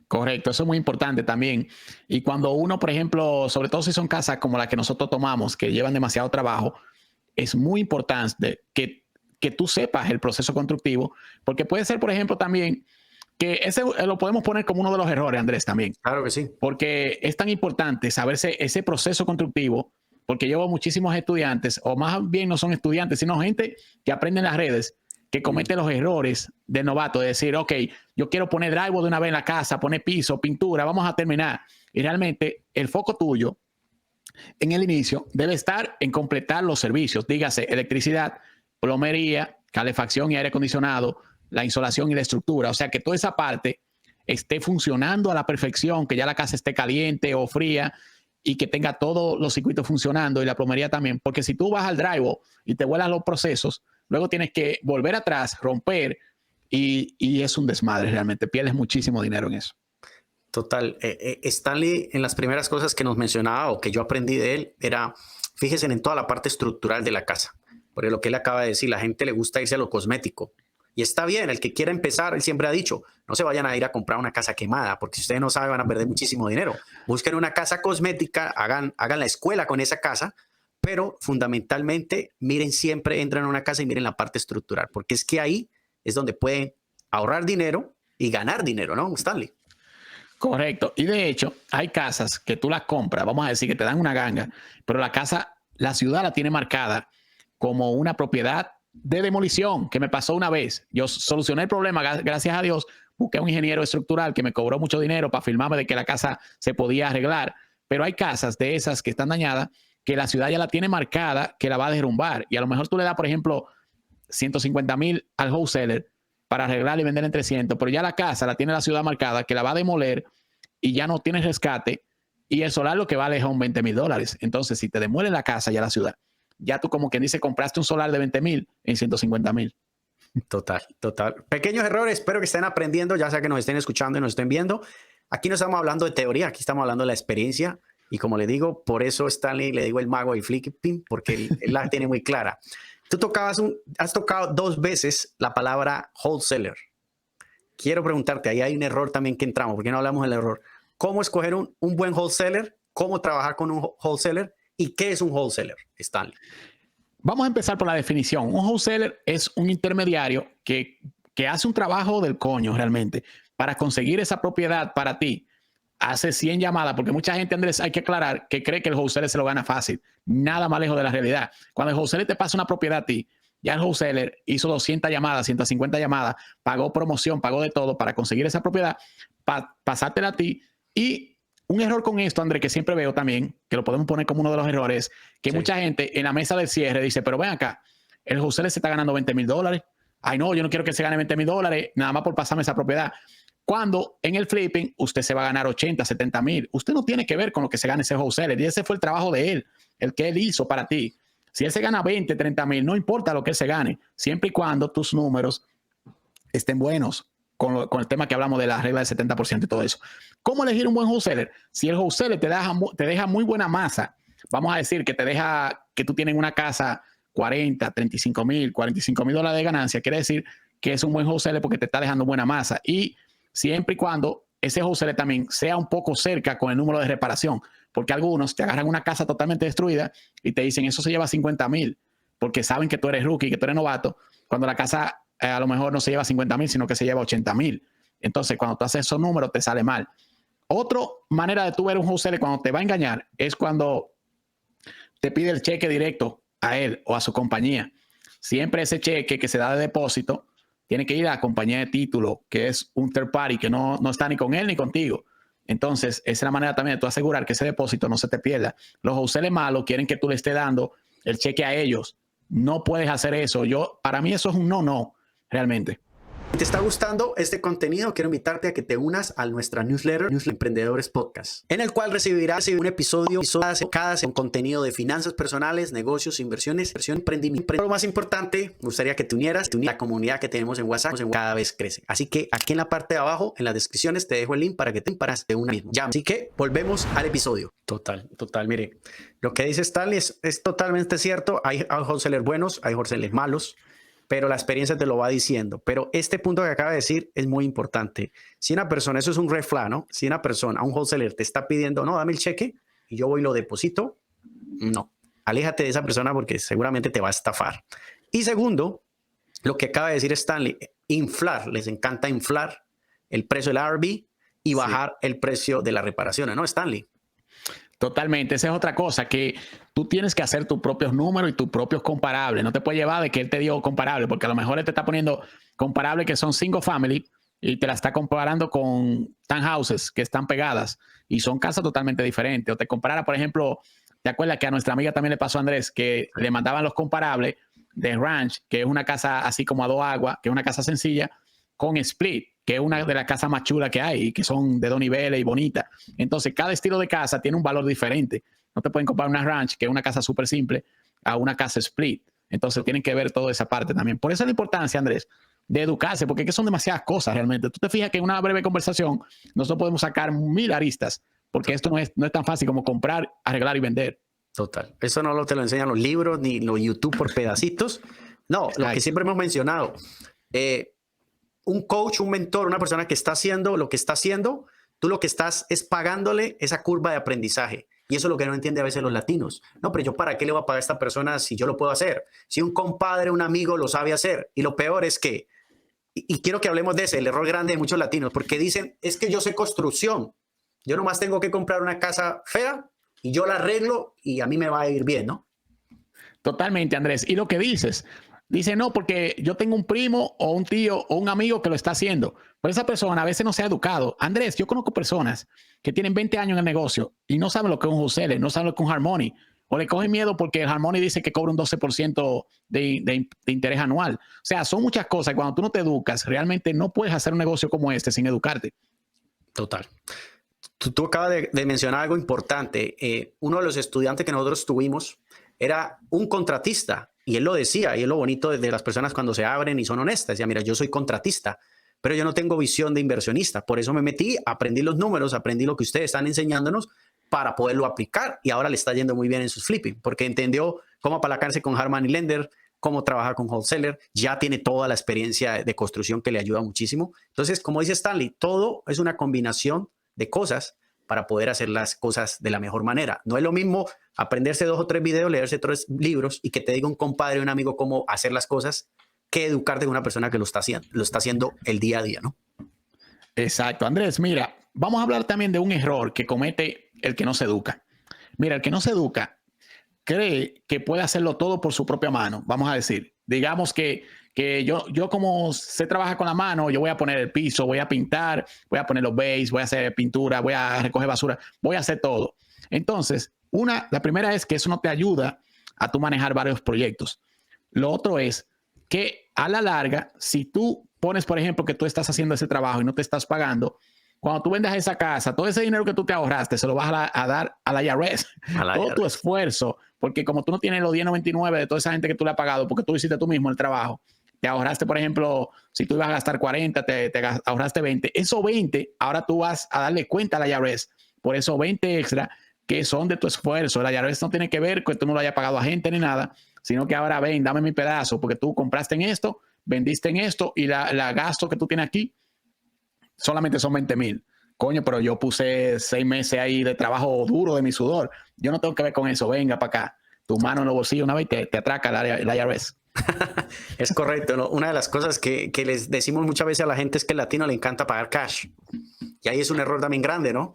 Speaker 3: Correcto, eso es muy importante también. Y cuando uno, por ejemplo, sobre todo si son casas como las que nosotros tomamos, que llevan demasiado trabajo, es muy importante que tú sepas el proceso constructivo, porque puede ser, por ejemplo, también que ese lo podemos poner como uno de los errores, Andrés, también.
Speaker 2: Claro que sí.
Speaker 3: Porque es tan importante saberse ese proceso constructivo, porque llevo muchísimos estudiantes, o más bien no son estudiantes, sino gente que aprende en las redes, que comete los errores de novato, de decir, ok, yo quiero poner drywall de una vez en la casa, poner piso, pintura, vamos a terminar. Y realmente el foco tuyo en el inicio debe estar en completar los servicios, dígase electricidad, plomería, calefacción y aire acondicionado, la insolación y la estructura. O sea, que toda esa parte esté funcionando a la perfección, que ya la casa esté caliente o fría y que tenga todos los circuitos funcionando y la plomería también. Porque si tú vas al drywall y te vuelas los procesos, luego tienes que volver atrás, romper y es un desmadre realmente. Pierdes muchísimo dinero en eso.
Speaker 2: Total. Stanley, en las primeras cosas que nos mencionaba o que yo aprendí de él, era, fíjense en toda la parte estructural de la casa. Porque lo que él acaba de decir, la gente le gusta irse a lo cosmético. Y está bien, el que quiera empezar, él siempre ha dicho, no se vayan a ir a comprar una casa quemada, porque si ustedes no saben van a perder muchísimo dinero. Busquen una casa cosmética, hagan la escuela con esa casa, pero fundamentalmente miren siempre, entran a una casa y miren la parte estructural, porque es que ahí es donde pueden ahorrar dinero y ganar dinero, ¿no, Stanley?
Speaker 3: Correcto. Y de hecho, hay casas que tú las compras, vamos a decir que te dan una ganga, pero la ciudad la tiene marcada como una propiedad de demolición, que me pasó una vez. Yo solucioné el problema, gracias a Dios, busqué a un ingeniero estructural que me cobró mucho dinero para firmarme de que la casa se podía arreglar, pero hay casas de esas que están dañadas que la ciudad ya la tiene marcada, que la va a derrumbar, y a lo mejor tú le das, por ejemplo, 150,000 al wholesaler para arreglar y vender en 300, pero ya la casa la tiene la ciudad marcada, que la va a demoler y ya no tiene rescate, y el solar lo que vale son $20,000. Entonces, si te demuele la casa ya la ciudad, ya tú como quien dice, compraste un solar de 20,000 en 150,000.
Speaker 2: Total. Pequeños errores, espero que estén aprendiendo, ya sea que nos estén escuchando y nos estén viendo. Aquí no estamos hablando de teoría, aquí estamos hablando de la experiencia. Y como le digo, por eso Stanley le digo el mago del flipping, porque él la tiene muy clara. Tú has tocado 2 veces la palabra wholesaler. quiero preguntarte, ahí hay un error también que entramos, porque no hablamos del error. ¿Cómo escoger un buen wholesaler? ¿Cómo trabajar con un wholesaler? ¿Y qué es un wholesaler, Stanley?
Speaker 3: Vamos a empezar por la definición. Un wholesaler es un intermediario que hace un trabajo del coño realmente para conseguir esa propiedad para ti. Hace 100 llamadas, porque mucha gente, Andrés, hay que aclarar que cree que el wholesaler se lo gana fácil. Nada más lejos de la realidad. Cuando el wholesaler te pasa una propiedad a ti, ya el wholesaler hizo 200 llamadas, 150 llamadas, pagó promoción, pagó de todo para conseguir esa propiedad, pasártela a ti. Y un error con esto, Andrés, que siempre veo también, que lo podemos poner como uno de los errores, que sí, mucha gente en la mesa del cierre dice, pero ven acá, el wholesaler se está ganando $20,000. Ay, no, yo no quiero que se gane $20,000 nada más por pasarme esa propiedad. Cuando en el flipping usted se va a ganar 80, 70 mil. Usted no tiene que ver con lo que se gane ese wholesaler. Y ese fue el trabajo de él, el que él hizo para ti. Si él se gana 20, 30 mil, no importa lo que él se gane, siempre y cuando tus números estén buenos con el tema que hablamos de la regla del 70% y todo eso. ¿Cómo elegir un buen wholesaler? Si el wholesaler te deja muy buena masa, vamos a decir que te deja que tú tienes una casa 40, 35 mil, $45,000 de ganancia, quiere decir que es un buen wholesaler porque te está dejando buena masa. Y siempre y cuando ese wholesaler también sea un poco cerca con el número de reparación, porque algunos te agarran una casa totalmente destruida y te dicen eso se lleva 50 mil, porque saben que tú eres rookie, que tú eres novato, cuando la casa a lo mejor no se lleva 50 mil, sino que se lleva 80 mil. Entonces, cuando tú haces esos números, te sale mal. Otra manera de tú ver un wholesaler cuando te va a engañar es cuando te pide el cheque directo a él o a su compañía. Siempre ese cheque que se da de depósito tiene que ir a la compañía de título, que es un third party que no está ni con él ni contigo. Entonces, esa es la manera también de tú asegurar que ese depósito no se te pierda. Los wholesalers malos quieren que tú le estés dando el cheque a ellos. No puedes hacer eso. Para mí eso es un no, realmente.
Speaker 2: Si te está gustando este contenido, quiero invitarte a que te unas a nuestra newsletter Emprendedores Podcast, en el cual recibirás un episodio cada con contenido de finanzas personales, negocios, inversiones, emprendimiento. Pero lo más importante, me gustaría que te unieras a la comunidad que tenemos en WhatsApp, cada vez crece. Así que aquí en la parte de abajo, en las descripciones, te dejo el link para que te unas mismo. Ya. Así que volvemos al episodio. Total. Mire, lo que dice Stanley es totalmente cierto. Hay wholesalers buenos, hay wholesalers malos, pero la experiencia te lo va diciendo. Pero este punto que acaba de decir es muy importante. Si una persona, eso es un red flag, ¿no? Si una persona, un wholesaler te está pidiendo, no, dame el cheque y yo voy y lo deposito, no. Aléjate de esa persona porque seguramente te va a estafar. Y segundo, lo que acaba de decir Stanley, inflar, les encanta inflar el precio del RV y bajar el precio de las reparaciones, ¿no, Stanley?
Speaker 3: Totalmente, esa es otra cosa, que tú tienes que hacer tus propios números y tus propios comparables. No te puedes llevar de que él te dio comparable, porque a lo mejor él te está poniendo comparables que son single family y te la está comparando con townhouses que están pegadas y son casas totalmente diferentes. O te comparara, por ejemplo, ¿te acuerdas que a nuestra amiga también le pasó a Andrés que le mandaban los comparables de ranch, que es una casa así como a dos aguas, que es una casa sencilla, con split, que es una de las casas más chulas que hay y que son de dos niveles y bonitas? Entonces, cada estilo de casa tiene un valor diferente. No te pueden comprar una ranch, que es una casa súper simple, a una casa split. Entonces, tienen que ver toda esa parte también. Por eso la importancia, Andrés, de educarse, porque es que son demasiadas cosas realmente. Tú te fijas que en una breve conversación nosotros podemos sacar 1000 aristas, porque esto no es tan fácil como comprar, arreglar y vender.
Speaker 2: Total. Eso no te lo enseñan los libros ni los YouTube por pedacitos. No, lo que siempre hemos mencionado. Un coach, un mentor, una persona que está haciendo lo que está haciendo, tú lo que estás es pagándole esa curva de aprendizaje. Y eso es lo que no entiende a veces los latinos. No, pero yo ¿para qué le voy a pagar a esta persona si yo lo puedo hacer? Si un compadre, un amigo lo sabe hacer. Y lo peor es que, y quiero que hablemos de ese, el error grande de muchos latinos, porque dicen, es que yo sé construcción. Yo nomás tengo que comprar una casa fea y yo la arreglo y a mí me va a ir bien, ¿no?
Speaker 3: Totalmente, Andrés. Y lo que dice, no, porque yo tengo un primo o un tío o un amigo que lo está haciendo. Pero esa persona a veces no se ha educado. Andrés, yo conozco personas que tienen 20 años en el negocio y no saben lo que es un wholesaler, no saben lo que es un Harmony. O le cogen miedo porque el Harmony dice que cobra un 12% de interés anual. O sea, son muchas cosas. Cuando tú no te educas, realmente no puedes hacer un negocio como este sin educarte.
Speaker 2: Total. Tú acabas de mencionar algo importante. Uno de los estudiantes que nosotros tuvimos era un contratista. Y él lo decía, y es lo bonito de las personas cuando se abren y son honestas. Decía, mira, yo soy contratista, pero yo no tengo visión de inversionista. Por eso me metí, aprendí los números, aprendí lo que ustedes están enseñándonos para poderlo aplicar. Y ahora le está yendo muy bien en sus flipping, porque entendió cómo apalancarse con Harman y Lender, cómo trabaja con wholesaler, ya tiene toda la experiencia de construcción que le ayuda muchísimo. Entonces, como dice Stanley, todo es una combinación de cosas para poder hacer las cosas de la mejor manera. No es lo mismo aprenderse 2 o 3 videos, leerse 3 libros y que te diga un compadre o un amigo cómo hacer las cosas, que educarte con una persona que lo está haciendo el día a día, ¿no?
Speaker 3: Exacto. Andrés, mira, vamos a hablar también de un error que comete el que no se educa. Mira, el que no se educa cree que puede hacerlo todo por su propia mano, vamos a decir. Digamos que yo como se trabaja con la mano, yo voy a poner el piso, voy a pintar, voy a poner los base, voy a hacer pintura, voy a recoger basura, voy a hacer todo. Entonces, la primera es que eso no te ayuda a tú manejar varios proyectos. Lo otro es que a la larga, si tú pones, por ejemplo, que tú estás haciendo ese trabajo y no te estás pagando, cuando tú vendas esa casa, todo ese dinero que tú te ahorraste se lo vas a dar a la IRS. Todo tu esfuerzo, porque como tú no tienes los 1099 de toda esa gente que tú le has pagado, porque tú hiciste tú mismo el trabajo, te ahorraste, por ejemplo, si tú ibas a gastar 40, te ahorraste 20. Esos 20, ahora tú vas a darle cuenta a la IRS por esos 20 extra que son de tu esfuerzo. La IRS no tiene que ver que tú no lo hayas pagado a gente ni nada, sino que ahora ven, dame mi pedazo, porque tú compraste en esto, vendiste en esto y la gasto que tú tienes aquí solamente son 20,000. Coño, pero yo puse 6 meses ahí de trabajo duro de mi sudor. Yo no tengo que ver con eso. Venga para acá. Tu mano en los bolsillos una vez te atraca la IRS.
Speaker 2: Es correcto, ¿no? Una de las cosas que les decimos muchas veces a la gente es que al latino le encanta pagar cash. Y ahí es un error también grande, ¿no?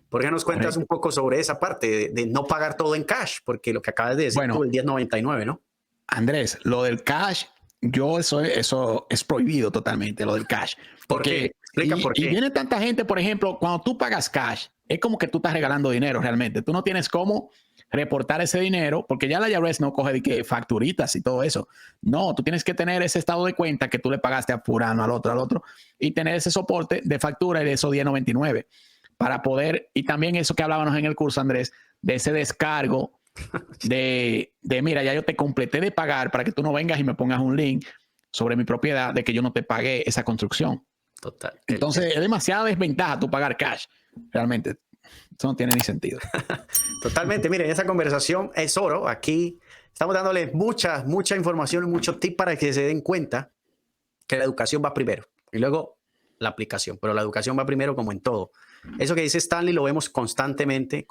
Speaker 2: ¿Por qué nos cuentas un poco sobre esa parte de no pagar todo en cash? Porque lo que acabas de decir, tú, el 1099, ¿no?
Speaker 3: Andrés, lo del cash, eso es prohibido totalmente, lo del cash.
Speaker 2: ¿Por qué? Explica por qué.
Speaker 3: Y viene tanta gente, por ejemplo, cuando tú pagas cash, es como que tú estás regalando dinero realmente. Tú no tienes cómo reportar ese dinero, porque ya la IRS no coge de que facturitas y todo eso. No, tú tienes que tener ese estado de cuenta que tú le pagaste a fulano, al otro, y tener ese soporte de factura y de esos 1099 para poder, y también eso que hablábamos en el curso, Andrés, de ese descargo de mira, ya yo te completé de pagar para que tú no vengas y me pongas un link sobre mi propiedad de que yo no te pagué esa construcción.
Speaker 2: Total.
Speaker 3: Entonces es demasiada desventaja tú pagar cash. Realmente, eso no tiene ni sentido.
Speaker 2: Totalmente. Miren, esa conversación es oro. Aquí estamos dándole mucha información y mucho tip para que se den cuenta que la educación va primero y luego la aplicación. Pero la educación va primero como en todo. Eso que dice Stanley lo vemos constantemente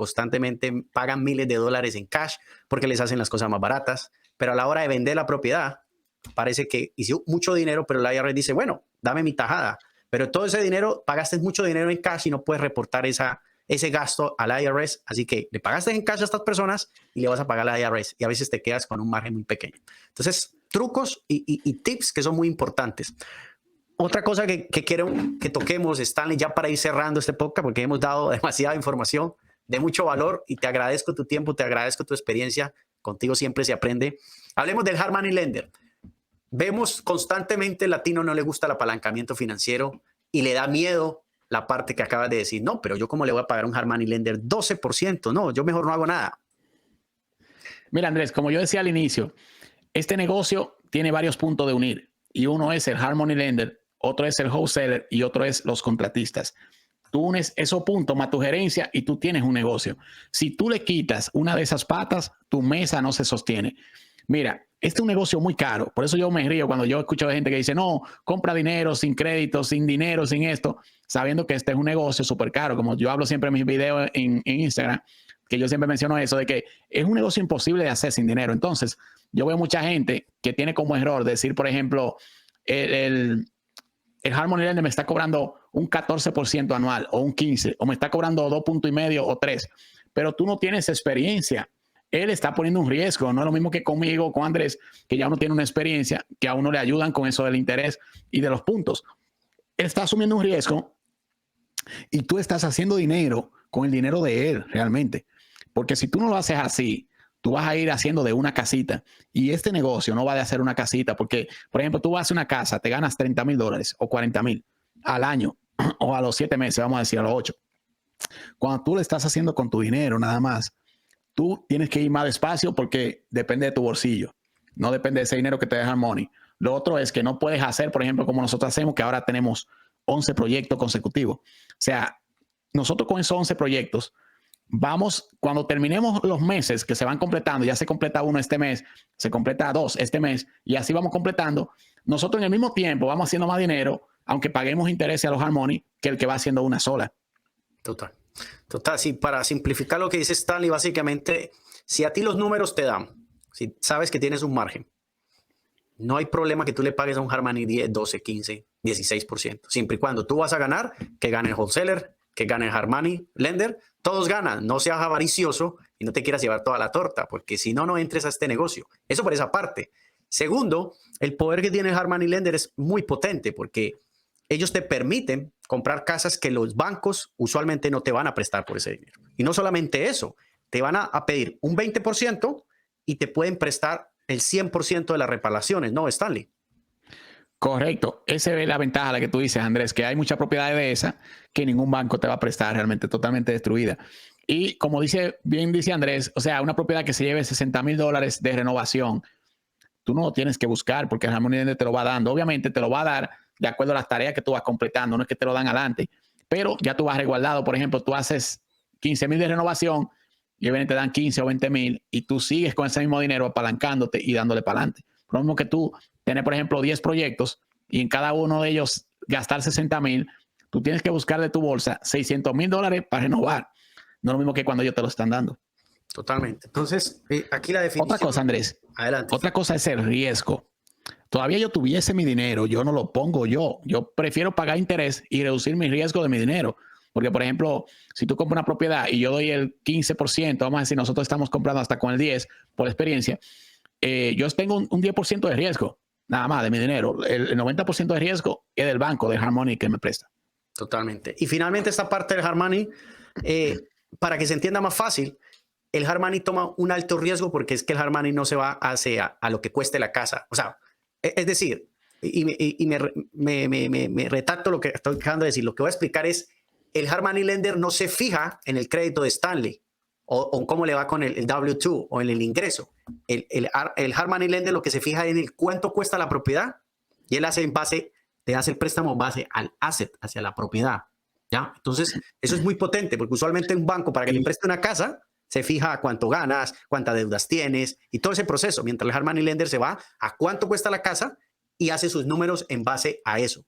Speaker 2: pagan miles de dólares en cash porque les hacen las cosas más baratas, pero a la hora de vender la propiedad parece que hizo mucho dinero, pero la IRS dice, bueno, dame mi tajada, pero todo ese dinero, pagaste mucho dinero en cash y no puedes reportar ese gasto a la IRS, así que le pagaste en cash a estas personas y le vas a pagar a la IRS y a veces te quedas con un margen muy pequeño. Entonces, trucos y tips que son muy importantes. Otra cosa que quiero que toquemos, Stanley, ya para ir cerrando este podcast, porque hemos dado demasiada información de mucho valor y te agradezco tu tiempo, te agradezco tu experiencia. Contigo siempre se aprende. Hablemos del hard money lender. Vemos constantemente al latino no le gusta el apalancamiento financiero y le da miedo la parte que acabas de decir. No, pero yo cómo le voy a pagar a un hard money lender 12%. No, yo mejor no hago nada.
Speaker 3: Mira, Andrés, como yo decía al inicio, este negocio tiene varios puntos de unir y uno es el hard money lender, otro es el wholesaler y otro es los contratistas. Tú unes esos puntos más tu gerencia y tú tienes un negocio. Si tú le quitas una de esas patas, tu mesa no se sostiene. Mira, este es un negocio muy caro. Por eso yo me río cuando yo escucho de gente que dice, no, compra dinero sin crédito, sin dinero, sin esto, sabiendo que este es un negocio súper caro. Como yo hablo siempre en mis videos en Instagram, que yo siempre menciono eso, de que es un negocio imposible de hacer sin dinero. Entonces, yo veo mucha gente que tiene como error decir, por ejemplo, el hard money lender me está cobrando un 14% anual o un 15%, o me está cobrando 2.5 o 3%, pero tú no tienes experiencia. Él está poniendo un riesgo. No es lo mismo que conmigo, con Andrés, que ya uno tiene una experiencia, que a uno le ayudan con eso del interés y de los puntos. Él está asumiendo un riesgo y tú estás haciendo dinero con el dinero de él realmente. Porque si tú no lo haces así, tú vas a ir haciendo de una casita y este negocio no va a hacer una casita porque, por ejemplo, tú vas a hacer una casa, te ganas $30,000 o $40,000 al año o a los 7 meses, vamos a decir a los 8. Cuando tú lo estás haciendo con tu dinero nada más, tú tienes que ir más despacio porque depende de tu bolsillo. No depende de ese dinero que te deja Money. Lo otro es que no puedes hacer, por ejemplo, como nosotros hacemos, que ahora tenemos 11 proyectos consecutivos. O sea, nosotros con esos 11 proyectos vamos, cuando terminemos los meses que se van completando, ya se completa uno este mes, se completa dos este mes, y así vamos completando, nosotros en el mismo tiempo vamos haciendo más dinero, aunque paguemos intereses a los hard money, que el que va haciendo una sola.
Speaker 2: Total. Total, sí, para simplificar lo que dice Stanley, básicamente, si a ti los números te dan, si sabes que tienes un margen, no hay problema que tú le pagues a un hard money 10, 12, 15, 16%. Siempre y cuando tú vas a ganar, que gane el wholesaler, que gane el hard money lender, todos ganan. No seas avaricioso y no te quieras llevar toda la torta, porque si no, no entres a este negocio. Eso por esa parte. Segundo, el poder que tiene el hard money lender es muy potente porque ellos te permiten comprar casas que los bancos usualmente no te van a prestar por ese dinero. Y no solamente eso, te van a pedir un 20% y te pueden prestar el 100% de las reparaciones, ¿no, Stanley?
Speaker 3: Correcto. Esa es la ventaja, la que tú dices, Andrés, que hay muchas propiedades de esas que ningún banco te va a prestar realmente totalmente destruida. Y como bien dice Andrés, o sea, una propiedad que se lleve $60,000 de renovación, tú no lo tienes que buscar porque el hard money lender te lo va dando. Obviamente te lo va a dar de acuerdo a las tareas que tú vas completando, no es que te lo dan adelante, pero ya tú vas resguardado. Por ejemplo, tú haces 15,000 de renovación y te dan 15 o 20,000 y tú sigues con ese mismo dinero apalancándote y dándole para adelante. Lo mismo que tú tienes, por ejemplo, 10 proyectos y en cada uno de ellos gastar 60,000, tú tienes que buscar de tu bolsa $600,000 para renovar. No es lo mismo que cuando ellos te lo están dando.
Speaker 2: Totalmente. Entonces, aquí la definición.
Speaker 3: Otra cosa, Andrés.
Speaker 2: Adelante.
Speaker 3: Otra cosa es el riesgo. Todavía yo tuviese mi dinero, yo no lo pongo yo. Yo prefiero pagar interés y reducir mi riesgo de mi dinero. Porque, por ejemplo, si tú compras una propiedad y yo doy el 15%, vamos a decir, nosotros estamos comprando hasta con el 10% por experiencia, yo tengo un 10% de riesgo, nada más de mi dinero. El 90% de riesgo es del banco, del hard money que me presta.
Speaker 2: Totalmente. Y finalmente esta parte del hard money, para que se entienda más fácil, el hard money toma un alto riesgo porque es que el hard money no se va hacia a lo que cueste la casa. O sea, es decir, y me retracto lo que estoy dejando de decir. Lo que voy a explicar es, el hard money lender no se fija en el crédito de Stanley o cómo le va con el W2 o en el ingreso. El hard money lender lo que se fija es en el cuánto cuesta la propiedad y él hace en base, te hace el préstamo en base al asset, hacia la propiedad. ¿Ya? Entonces, eso es muy potente porque usualmente un banco para que le preste una casa se fija a cuánto ganas, cuántas deudas tienes y todo ese proceso, mientras el hard money lender se va a cuánto cuesta la casa y hace sus números en base a eso.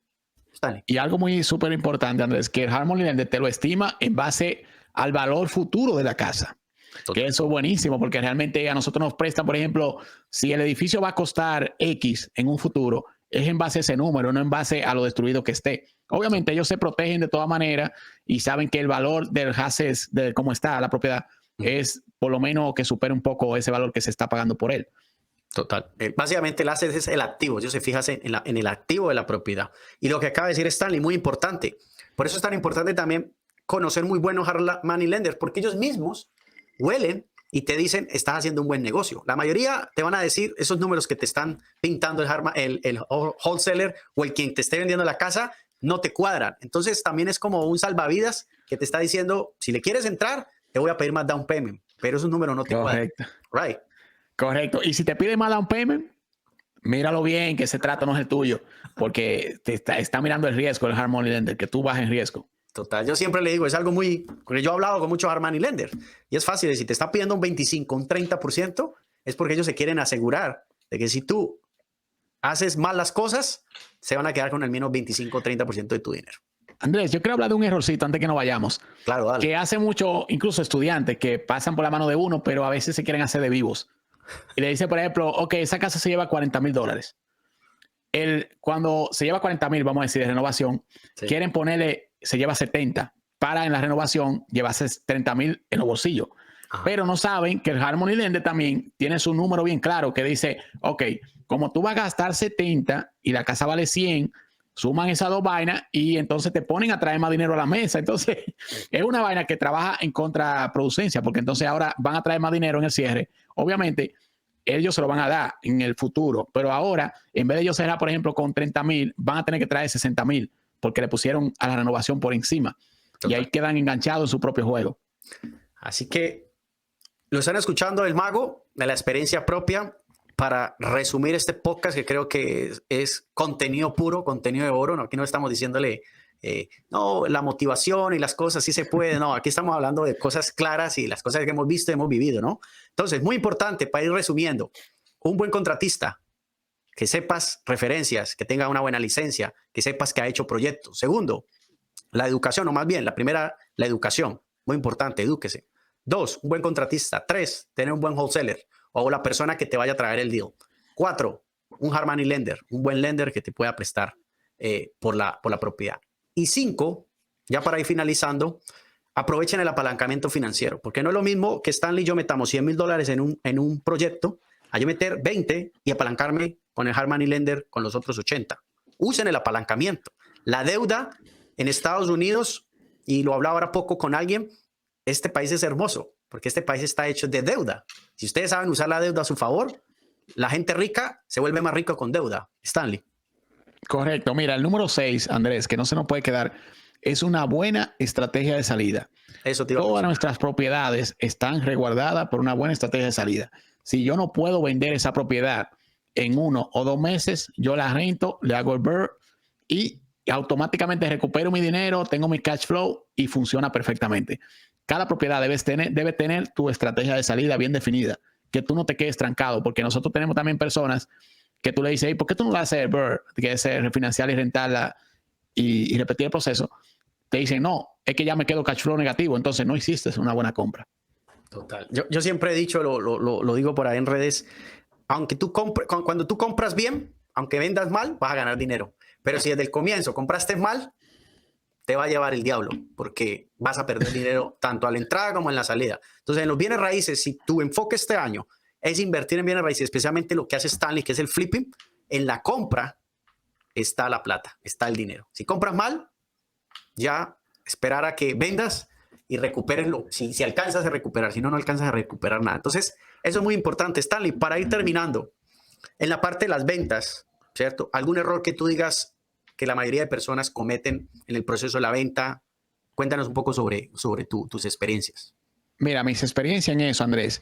Speaker 2: Stanley.
Speaker 3: Y algo muy súper importante, Andrés, que el hard money lender te lo estima en base al valor futuro de la casa. Total. Que eso es buenísimo porque realmente a nosotros nos prestan, por ejemplo, si el edificio va a costar X en un futuro, es en base a ese número, no en base a lo destruido que esté. Obviamente ellos se protegen de todas maneras y saben que el valor del asset, de cómo está la propiedad, es por lo menos que supere un poco ese valor que se está pagando por él.
Speaker 2: Total. Básicamente el asset es el activo. Ellos se fijan en el activo de la propiedad. Y lo que acaba de decir Stanley, muy importante. Por eso es tan importante también conocer muy buenos hard money lenders, porque ellos mismos huelen y te dicen, estás haciendo un buen negocio. La mayoría te van a decir esos números que te están pintando el wholesaler o el quien te esté vendiendo la casa, no te cuadran. Entonces también es como un salvavidas que te está diciendo, si le quieres entrar, te voy a pedir más down payment, pero esos números no te cuadran. Right.
Speaker 3: Correcto. Y si te pide más down payment, míralo bien, que ese trato no es el tuyo, porque te está mirando el riesgo del hard money lender, que tú vas en riesgo.
Speaker 2: Total. Yo siempre le digo, es algo muy... Porque yo he hablado con muchos hard money lenders y es fácil. Si te está pidiendo un 25, un 30%, es porque ellos se quieren asegurar de que si tú haces mal las cosas, se van a quedar con el menos 25 o 30% de tu dinero.
Speaker 3: Andrés, yo quiero hablar de un errorcito antes que nos vayamos.
Speaker 2: Claro, dale.
Speaker 3: Que hace mucho, incluso estudiantes que pasan por la mano de uno, pero a veces se quieren hacer de vivos. Y le dice, por ejemplo, ok, esa casa se lleva $40,000. Cuando se lleva 40,000, vamos a decir, de renovación, sí, quieren ponerle, se lleva 70 para en la renovación llevarse 30,000 en los bolsillos. Ajá. Pero no saben que el hard money lender también tiene su número bien claro que dice, ok, como tú vas a gastar 70 y la casa vale 100, suman esas dos vainas y entonces te ponen a traer más dinero a la mesa. Entonces, es una vaina que trabaja en contraproducencia, porque entonces ahora van a traer más dinero en el cierre. Obviamente, ellos se lo van a dar en el futuro, pero ahora, en vez de ellos cerrar, por ejemplo, con 30,000, van a tener que traer 60,000 porque le pusieron a la renovación por encima. Total. Y ahí quedan enganchados en su propio juego.
Speaker 2: Así que lo están escuchando el mago de la experiencia propia. Para resumir este podcast, que creo que es contenido puro, contenido de oro, ¿no? Aquí no estamos diciéndole no, la motivación y las cosas sí se puede. No, aquí estamos hablando de cosas claras y las cosas que hemos visto y hemos vivido, ¿no? Entonces, muy importante, para ir resumiendo, un buen contratista, que sepas referencias, que tenga una buena licencia, que sepas que ha hecho proyectos. Segundo, la educación, o más bien, la primera, la educación. Muy importante, edúquese. 2, un buen contratista. 3, tener un buen wholesaler o la persona que te vaya a traer el deal. 4, un hard money lender, un buen lender que te pueda prestar por la propiedad. Y 5, ya para ir finalizando, aprovechen el apalancamiento financiero, porque no es lo mismo que Stanley y yo metamos $100,000 en un proyecto, a yo meter 20 y apalancarme con el hard money lender con los otros 80. Usen el apalancamiento. La deuda en Estados Unidos, y lo hablaba ahora poco con alguien, este país es hermoso, porque este país está hecho de deuda. Si ustedes saben usar la deuda a su favor, la gente rica se vuelve más rica con deuda. Stanley.
Speaker 3: Correcto. Mira, el número 6, Andrés, que no se nos puede quedar, es una buena estrategia de salida.
Speaker 2: Eso te iba a
Speaker 3: Todas
Speaker 2: decir.
Speaker 3: nuestras propiedades están resguardadas por una buena estrategia de salida. Si yo no puedo vender esa propiedad en 1 o 2 meses, yo la rento, le hago el BRRRR y automáticamente recupero mi dinero, tengo mi cash flow y funciona perfectamente. Cada propiedad debe tener tu estrategia de salida bien definida, que tú no te quedes trancado, porque nosotros tenemos también personas que tú le dices, hey, ¿por qué tú no la haces el BRRRR? Que es refinanciar y rentarla y repetir el proceso. Te dicen, no, es que ya me quedo cash flow negativo, entonces no hiciste una buena compra.
Speaker 2: Total. Yo siempre he dicho, lo digo por ahí en redes, aunque cuando tú compras bien, aunque vendas mal, vas a ganar dinero. Pero si desde el comienzo compraste mal, te va a llevar el diablo, porque vas a perder dinero tanto a la entrada como en la salida. Entonces, en los bienes raíces, si tu enfoque este año es invertir en bienes raíces, especialmente lo que hace Stanley, que es el flipping, en la compra está la plata, está el dinero. Si compras mal, ya esperar a que vendas y recuperenlo. Si alcanzas a recuperar, si no, no alcanzas a recuperar nada. Entonces, eso es muy importante, Stanley. Para ir terminando, en la parte de las ventas, ¿cierto? ¿Algún error que tú digas que la mayoría de personas cometen en el proceso de la venta? Cuéntanos un poco sobre tus experiencias.
Speaker 3: Mira, mis experiencias en eso, Andrés,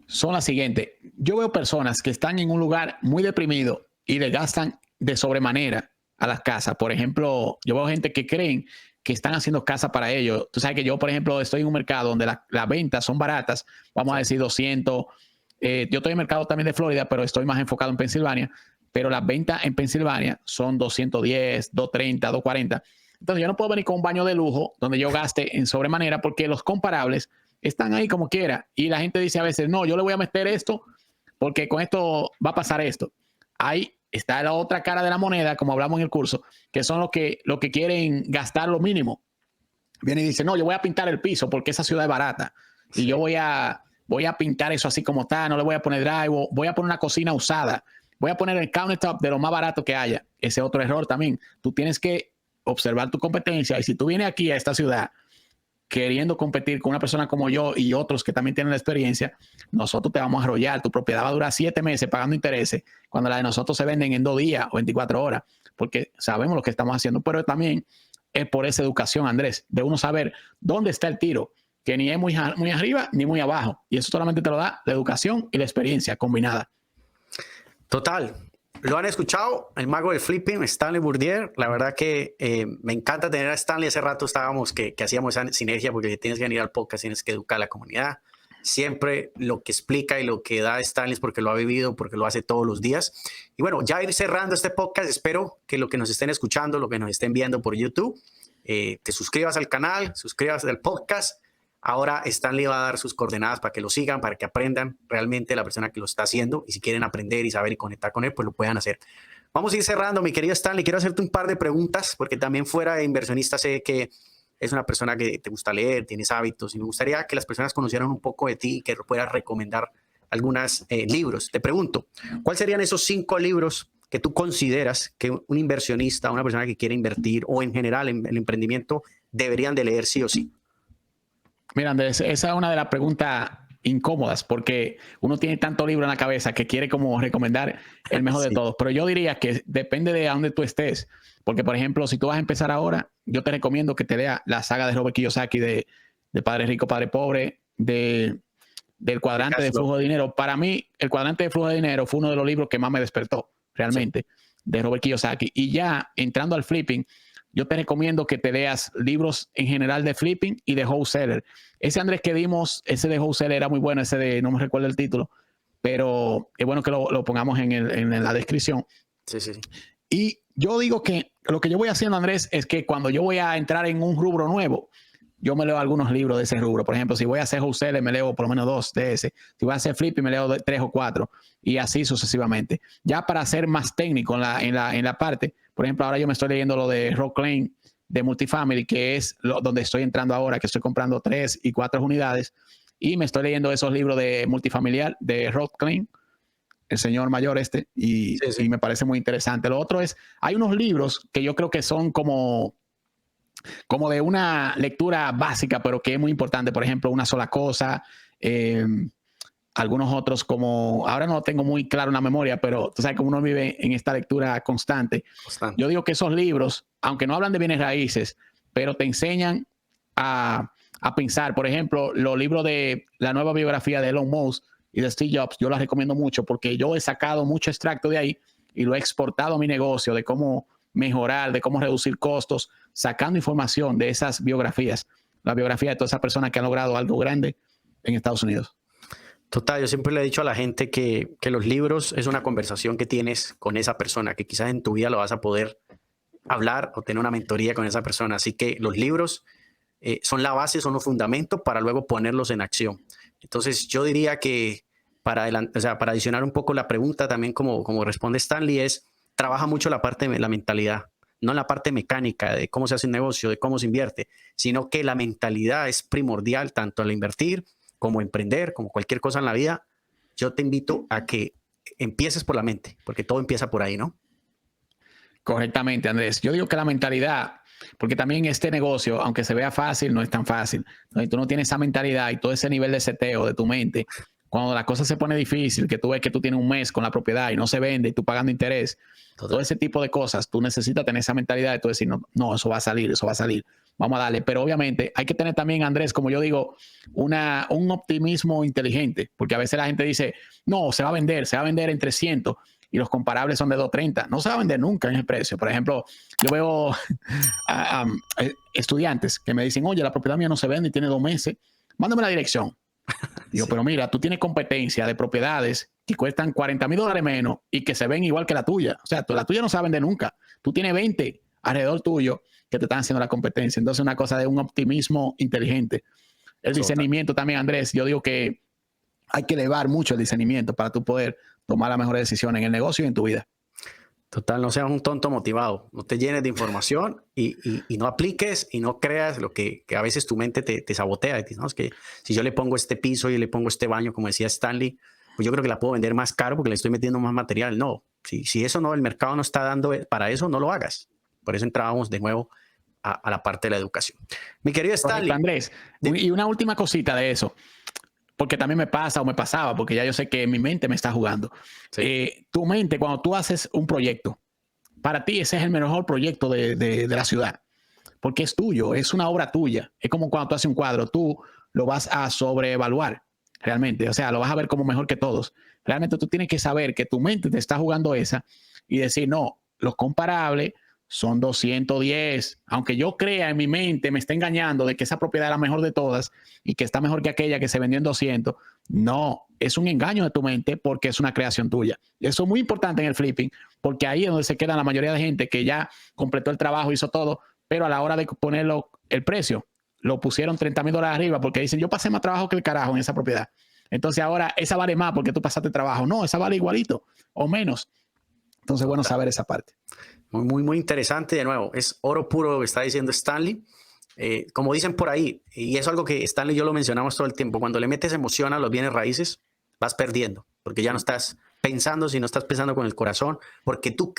Speaker 3: son las siguientes. Yo veo personas que están en un lugar muy deprimido y le gastan de sobremanera a las casas. Por ejemplo, yo veo gente que creen que están haciendo casa para ellos. Tú sabes que yo, por ejemplo, estoy en un mercado donde las ventas son baratas, vamos a decir 200. Yo estoy en el mercado también de Florida, pero estoy más enfocado en Pensilvania. Pero las ventas en Pensilvania son 210, 230, 240. Entonces yo no puedo venir con un baño de lujo donde yo gaste en sobremanera porque los comparables están ahí como quiera. Y la gente dice a veces, no, yo le voy a meter esto porque con esto va a pasar esto. Ahí está la otra cara de la moneda, como hablamos en el curso, que son los que quieren gastar lo mínimo. Viene y dice, no, yo voy a pintar el piso porque esa ciudad es barata. Sí. Y yo voy a pintar eso así como está, no le voy a poner drywall, voy a poner una cocina usada, voy a poner el countertop de lo más barato que haya. Ese es otro error también. Tú tienes que observar tu competencia y si tú vienes aquí a esta ciudad queriendo competir con una persona como yo y otros que también tienen la experiencia, nosotros te vamos a arrollar. Tu propiedad va a durar 7 meses pagando intereses cuando las de nosotros se venden en 2 días o 24 horas, porque sabemos lo que estamos haciendo, pero también es por esa educación, Andrés, de uno saber dónde está el tiro, que ni es muy arriba ni muy abajo. Y eso solamente te lo da la educación y la experiencia combinada.
Speaker 2: Total. Lo han escuchado, el mago del flipping, Stanley Bourdier. La verdad que me encanta tener a Stanley. Hace rato estábamos que hacíamos esa sinergia porque tienes que venir al podcast, tienes que educar a la comunidad. Siempre lo que explica y lo que da Stanley es porque lo ha vivido, porque lo hace todos los días. Y bueno, ya ir cerrando este podcast, espero que lo que nos estén escuchando, lo que nos estén viendo por YouTube, te suscribas al canal, suscribas al podcast. Ahora Stanley va a dar sus coordenadas para que lo sigan, para que aprendan realmente la persona que lo está haciendo. Y si quieren aprender y saber y conectar con él, pues lo puedan hacer. Vamos a ir cerrando, mi querido Stanley. Quiero hacerte un par de preguntas, porque también fuera de inversionista sé que es una persona que te gusta leer, tienes hábitos. Y me gustaría que las personas conocieran un poco de ti y que puedas recomendar algunos libros. Te pregunto, ¿cuáles serían esos 5 libros que tú consideras que un inversionista, una persona que quiere invertir o en general en el emprendimiento deberían de leer sí o sí?
Speaker 3: Mira, Andrés, esa es una de las preguntas incómodas porque uno tiene tanto libro en la cabeza que quiere como recomendar el mejor de todos. Pero yo diría que depende de a dónde tú estés. Porque, por ejemplo, si tú vas a empezar ahora, yo te recomiendo que te leas la saga de Robert Kiyosaki de Padre Rico, Padre Pobre, del cuadrante de flujo de dinero. Para mí, el cuadrante de flujo de dinero fue uno de los libros que más me despertó, realmente. Sí. de Robert Kiyosaki. Y ya entrando al flipping, yo te recomiendo que te leas libros en general de flipping y de wholesaler. Ese Andrés que dimos, ese de wholesaler era muy bueno, ese de, no me recuerdo el título, pero es bueno que lo pongamos en la descripción.
Speaker 2: Sí, sí, sí.
Speaker 3: Y yo digo que lo que yo voy haciendo, Andrés, es que cuando yo voy a entrar en un rubro nuevo, yo me leo algunos libros de ese rubro. Por ejemplo, si voy a hacer wholesale, me leo por lo menos 2 de ese. Si voy a hacer flipping, me leo 3 o 4 y así sucesivamente. Ya para ser más técnico en la parte, por ejemplo, ahora yo me estoy leyendo lo de Rock Lane de Multifamily, que es donde estoy entrando ahora, que estoy comprando 3 y 4 unidades. Y me estoy leyendo esos libros de multifamiliar de Rock Lane, el señor mayor y me parece muy interesante. Lo otro es, hay unos libros que yo creo que son como de una lectura básica, pero que es muy importante. Por ejemplo, Una sola cosa, algunos otros como, ahora no tengo muy claro una memoria, pero tú sabes que uno vive en esta lectura constante. Yo digo que esos libros, aunque no hablan de bienes raíces, pero te enseñan a pensar. Por ejemplo, los libros de la nueva biografía de Elon Musk y de Steve Jobs, yo los recomiendo mucho porque yo he sacado mucho extracto de ahí y lo he exportado a mi negocio, de cómo mejorar, de cómo reducir costos, sacando información de esas biografías, la biografía de todas esas personas que han logrado algo grande en Estados Unidos.
Speaker 2: Total, yo siempre le he dicho a la gente que los libros es una conversación que tienes con esa persona, que quizás en tu vida lo vas a poder hablar o tener una mentoría con esa persona. Así que los libros son la base, son los fundamentos para luego ponerlos en acción. Entonces yo diría que para adicionar un poco la pregunta también como responde Stanley es, trabaja mucho la parte de la mentalidad, no la parte mecánica de cómo se hace un negocio, de cómo se invierte, sino que la mentalidad es primordial tanto al invertir como emprender, como cualquier cosa en la vida. Yo te invito a que empieces por la mente, porque todo empieza por ahí, ¿no?
Speaker 3: Correctamente, Andrés. Yo digo que la mentalidad, porque también este negocio, aunque se vea fácil, no es tan fácil. Entonces, tú no tienes esa mentalidad y todo ese nivel de seteo de tu mente, cuando la cosa se pone difícil, que tú ves que tú tienes un mes con la propiedad y no se vende y tú pagando interés, todo ese tipo de cosas, tú necesitas tener esa mentalidad de tú decir, no, eso va a salir, vamos a darle. Pero obviamente hay que tener también, Andrés, como yo digo, un optimismo inteligente, porque a veces la gente dice, no, se va a vender en 300 y los comparables son de 230. No se va a vender nunca en ese precio. Por ejemplo, yo veo estudiantes que me dicen, oye, la propiedad mía no se vende y tiene 2 meses, mándame la dirección. Digo, sí. Pero mira, tú tienes competencia de propiedades que cuestan $40,000 menos y que se ven igual que la tuya. O sea, la tuya no se va a vender nunca. Tú tienes 20 alrededor tuyo que te están haciendo la competencia. Entonces, una cosa de un optimismo inteligente. El discernimiento también, Andrés, yo digo que hay que elevar mucho el discernimiento para tú poder tomar la mejor decisión en el negocio y en tu vida.
Speaker 2: Total, no seas un tonto motivado, no te llenes de información y no apliques y no creas lo que a veces tu mente te sabotea. ¿No? Es que si yo le pongo este piso y le pongo este baño, como decía Stanley, pues yo creo que la puedo vender más caro porque le estoy metiendo más material. No, si eso no, el mercado no está dando para eso, no lo hagas. Por eso entrábamos de nuevo a la parte de la educación. Mi querido Stanley.
Speaker 3: Andrés, y una última cosita de eso. Porque también me pasa o me pasaba, porque ya yo sé que mi mente me está jugando. Sí. Tu mente, cuando tú haces un proyecto, para ti ese es el mejor proyecto de la ciudad, porque es tuyo, es una obra tuya. Es como cuando tú haces un cuadro, tú lo vas a sobreevaluar realmente, o sea, lo vas a ver como mejor que todos. Realmente tú tienes que saber que tu mente te está jugando esa y decir, no, los comparables son 210, aunque yo crea en mi mente, me está engañando de que esa propiedad es la mejor de todas y que está mejor que aquella que se vendió en 200. No, es un engaño de tu mente porque es una creación tuya. Eso es muy importante en el flipping, porque ahí es donde se queda la mayoría de gente que ya completó el trabajo, hizo todo, pero a la hora de ponerlo el precio, lo pusieron $30,000 arriba porque dicen, yo pasé más trabajo que el carajo en esa propiedad. Entonces ahora esa vale más porque tú pasaste trabajo. No, esa vale igualito o menos. Entonces, bueno, saber esa parte.
Speaker 2: Muy interesante. De nuevo, es oro puro lo que está diciendo Stanley. Como dicen por ahí, y es algo que Stanley y yo lo mencionamos todo el tiempo, cuando le metes emoción a los bienes raíces, vas perdiendo, porque ya no estás pensando, sino estás pensando con el corazón, porque tú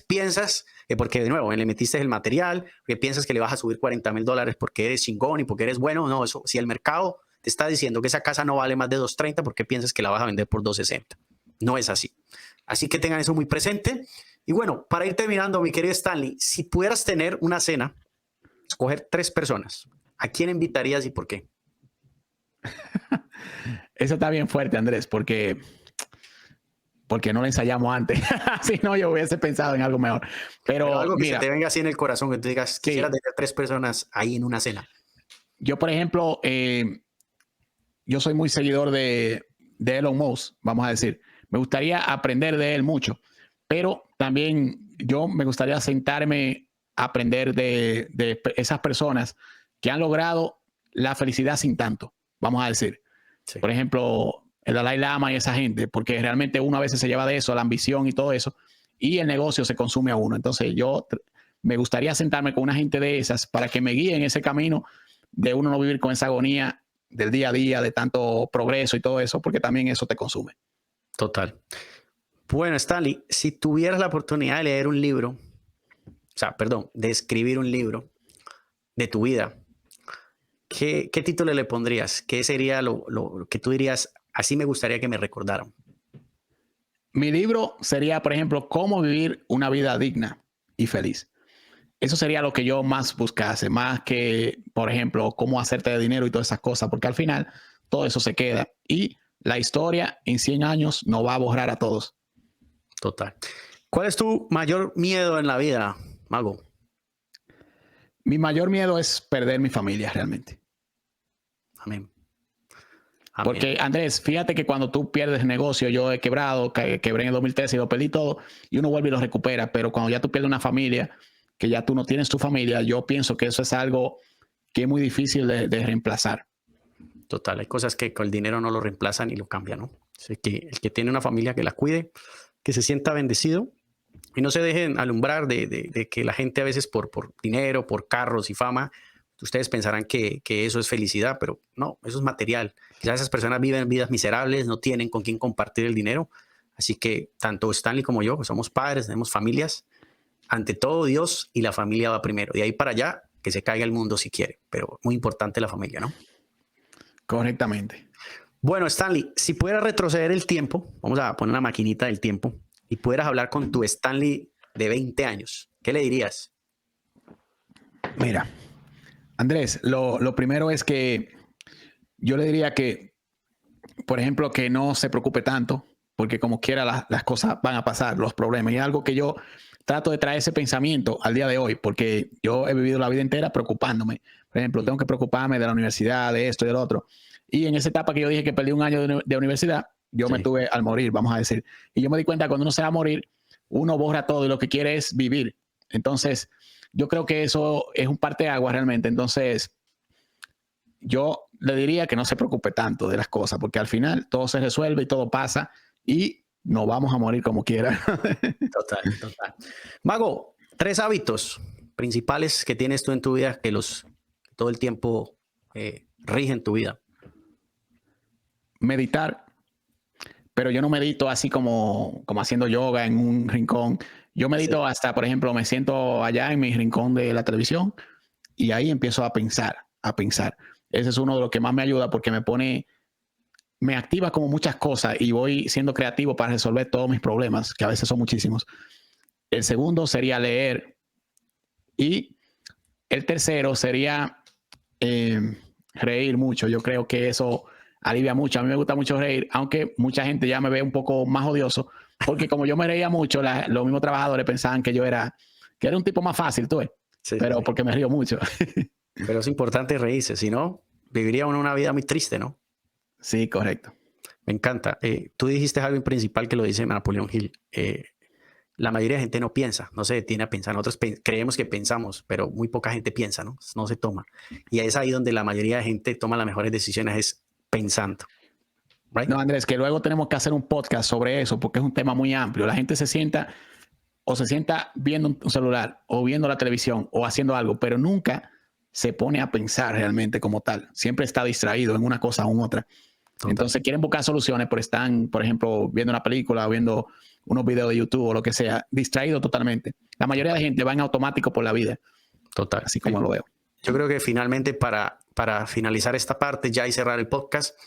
Speaker 2: piensas, porque de nuevo, le metiste el material, que piensas que le vas a subir $40,000 porque eres chingón y porque eres bueno. No, eso, si el mercado te está diciendo que esa casa no vale más de 230, ¿por qué piensas que la vas a vender por 260? No es así. Así que tengan eso muy presente. Y bueno, para ir terminando, mi querido Stanley, si pudieras tener una cena, escoger 3 personas, ¿a quién invitarías y por qué?
Speaker 3: Eso está bien fuerte, Andrés, porque porque no lo ensayamos antes. Si no, yo hubiese pensado en algo mejor. Pero
Speaker 2: algo que
Speaker 3: mira,
Speaker 2: se te venga así en el corazón, que tú digas, quisiera tener 3 personas ahí en una cena.
Speaker 3: yo, por ejemplo, yo soy muy seguidor de Elon Musk, vamos a decir. Me gustaría aprender de él mucho, pero también yo me gustaría sentarme a aprender de esas personas que han logrado la felicidad sin tanto, vamos a decir. Sí. Por ejemplo, el Dalai Lama y esa gente, porque realmente uno a veces se lleva de eso, la ambición y todo eso, y el negocio se consume a uno. Entonces yo me gustaría sentarme con una gente de esas para que me guíen ese camino de uno no vivir con esa agonía del día a día, de tanto progreso y todo eso, porque también eso te consume.
Speaker 2: Total. Bueno, Stanley, si tuvieras la oportunidad de leer un libro, de escribir un libro de tu vida, ¿qué título le pondrías? ¿Qué sería lo que tú dirías, así me gustaría que me recordaran?
Speaker 3: Mi libro sería, por ejemplo, cómo vivir una vida digna y feliz. Eso sería lo que yo más buscase, más que, por ejemplo, cómo hacerte de dinero y todas esas cosas, porque al final todo eso se queda y la historia en 100 años no va a borrar a todos.
Speaker 2: Total. ¿Cuál es tu mayor miedo en la vida, Mago?
Speaker 3: Mi mayor miedo es perder mi familia realmente.
Speaker 2: Amén.
Speaker 3: Porque, Andrés, fíjate que cuando tú pierdes el negocio, yo he quebrado, quebré en el 2013 y lo perdí todo, y uno vuelve y lo recupera, pero cuando ya tú pierdes una familia, que ya tú no tienes tu familia, yo pienso que eso es algo que es muy difícil de reemplazar.
Speaker 2: Total, hay cosas que con el dinero no lo reemplazan y lo cambian, ¿no? Así que el que tiene una familia que la cuide, que se sienta bendecido y no se dejen alumbrar de que la gente a veces por dinero, por carros y fama, ustedes pensarán que eso es felicidad, pero no, eso es material. Quizás esas personas viven vidas miserables, no tienen con quién compartir el dinero. Así que tanto Stanley como yo, que somos padres, tenemos familias, ante todo Dios y la familia va primero. De ahí para allá, que se caiga el mundo si quiere, pero muy importante la familia, ¿no?
Speaker 3: Correctamente.
Speaker 2: Bueno, Stanley, si pudieras retroceder el tiempo, vamos a poner una maquinita del tiempo, y pudieras hablar con tu Stanley de 20 años, ¿qué le dirías?
Speaker 3: Mira, Andrés, lo primero es que yo le diría que, por ejemplo, que no se preocupe tanto, porque como quiera las cosas van a pasar, los problemas. Y es algo que yo trato de traer ese pensamiento al día de hoy, porque yo he vivido la vida entera preocupándome. Por ejemplo, tengo que preocuparme de la universidad, de esto y del otro. Y en esa etapa que yo dije que perdí un año de universidad, yo me tuve al morir, vamos a decir. Y yo me di cuenta que cuando uno se va a morir, uno borra todo y lo que quiere es vivir. Entonces, yo creo que eso es un parteaguas realmente. Entonces, yo le diría que no se preocupe tanto de las cosas, porque al final todo se resuelve y todo pasa y nos vamos a morir como quiera.
Speaker 2: Total. Mago, 3 hábitos principales que tienes tú en tu vida que todo el tiempo rigen tu vida.
Speaker 3: Meditar, pero yo no medito así como haciendo yoga en un rincón. Yo medito hasta, por ejemplo, me siento allá en mi rincón de la televisión y ahí empiezo a pensar. Ese es uno de los que más me ayuda porque me activa como muchas cosas y voy siendo creativo para resolver todos mis problemas, que a veces son muchísimos. El segundo sería leer y el tercero sería reír mucho. Yo creo que eso alivia mucho. A mí me gusta mucho reír, aunque mucha gente ya me ve un poco más odioso, porque como yo me reía mucho, los mismos trabajadores pensaban que era un tipo más fácil, tú ves, pero porque me río mucho.
Speaker 2: Pero es importante reírse, si no, viviría uno una vida muy triste, ¿no?
Speaker 3: Sí, correcto.
Speaker 2: Me encanta. Tú dijiste algo principal que lo dice Napoleón Hill. La mayoría de gente no piensa, no se detiene a pensar. Nosotros creemos que pensamos, pero muy poca gente piensa, ¿no? No se toma. Y es ahí donde la mayoría de gente toma las mejores decisiones, es pensando.
Speaker 3: Right? No, Andrés, que luego tenemos que hacer un podcast sobre eso, porque es un tema muy amplio. La gente se sienta viendo un celular o viendo la televisión o haciendo algo, pero nunca se pone a pensar realmente como tal. Siempre está distraído en una cosa u otra. Total. Entonces quieren buscar soluciones, pero están, por ejemplo, viendo una película o viendo unos videos de YouTube o lo que sea, distraído totalmente. La mayoría de la gente va en automático por la vida.
Speaker 2: Total.
Speaker 3: Así como lo veo.
Speaker 2: Yo creo que finalmente para finalizar esta parte ya y cerrar el podcast,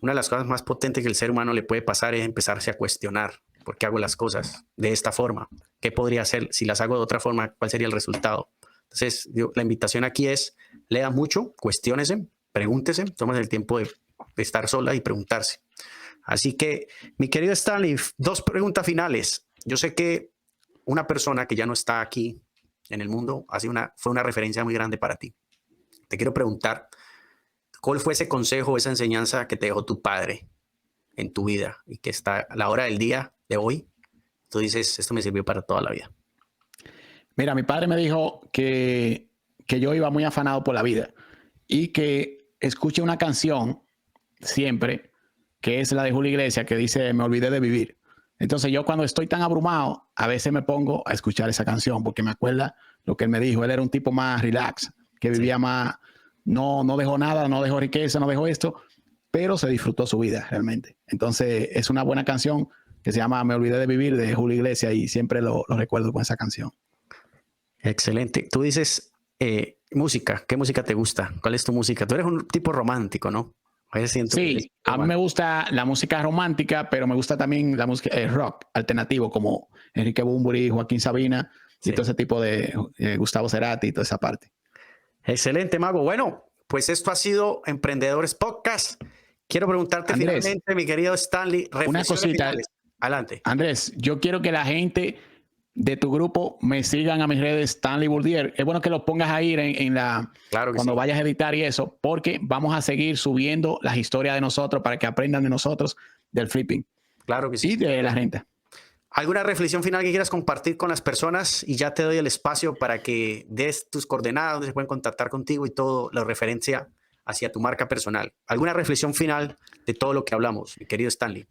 Speaker 2: una de las cosas más potentes que el ser humano le puede pasar es empezarse a cuestionar por qué hago las cosas de esta forma. ¿Qué podría hacer? Si las hago de otra forma, ¿cuál sería el resultado? Entonces, la invitación aquí es, lea mucho, cuestiónese, pregúntese, tómese el tiempo de estar sola y preguntarse. Así que, mi querido Stanley, dos preguntas finales. Yo sé que una persona que ya no está aquí en el mundo fue una referencia muy grande para ti. Te quiero preguntar, ¿cuál fue ese consejo, esa enseñanza que te dejó tu padre en tu vida y que está a la hora del día de hoy? Tú dices, esto me sirvió para toda la vida.
Speaker 3: Mira, mi padre me dijo que yo iba muy afanado por la vida y que escuche una canción siempre, que es la de Julio Iglesias, que dice, me olvidé de vivir. Entonces yo cuando estoy tan abrumado, a veces me pongo a escuchar esa canción porque me acuerda lo que él me dijo. Él era un tipo más relax, que vivía más, no dejó nada, no dejó riqueza, no dejó esto, pero se disfrutó su vida realmente. Entonces es una buena canción que se llama Me olvidé de vivir, de Julio Iglesias, y siempre lo recuerdo con esa canción.
Speaker 2: Excelente. Tú dices música. ¿Qué música te gusta? ¿Cuál es tu música? Tú eres un tipo romántico, ¿no?
Speaker 3: Sí, a mí me gusta la música romántica, pero me gusta también la música rock alternativo, como Enrique Bunbury, Joaquín Sabina, y todo ese tipo de Gustavo Cerati y toda esa parte.
Speaker 2: Excelente, Mago. Bueno, pues esto ha sido Emprendedores Podcast. Quiero preguntarte
Speaker 3: Andrés,
Speaker 2: finalmente, mi querido Stanley,
Speaker 3: una cosita.
Speaker 2: finales. Adelante.
Speaker 3: Andrés, yo quiero que la gente de tu grupo me sigan a mis redes Stanley Bourdier. Es bueno que lo pongas ahí cuando vayas a editar y eso, porque vamos a seguir subiendo las historias de nosotros para que aprendan de nosotros del flipping.
Speaker 2: Claro que sí.
Speaker 3: Y de la renta.
Speaker 2: ¿Alguna reflexión final que quieras compartir con las personas? Y ya te doy el espacio para que des tus coordenadas, donde se pueden contactar contigo y todo lo referencia hacia tu marca personal. ¿Alguna reflexión final de todo lo que hablamos, mi querido Stanley?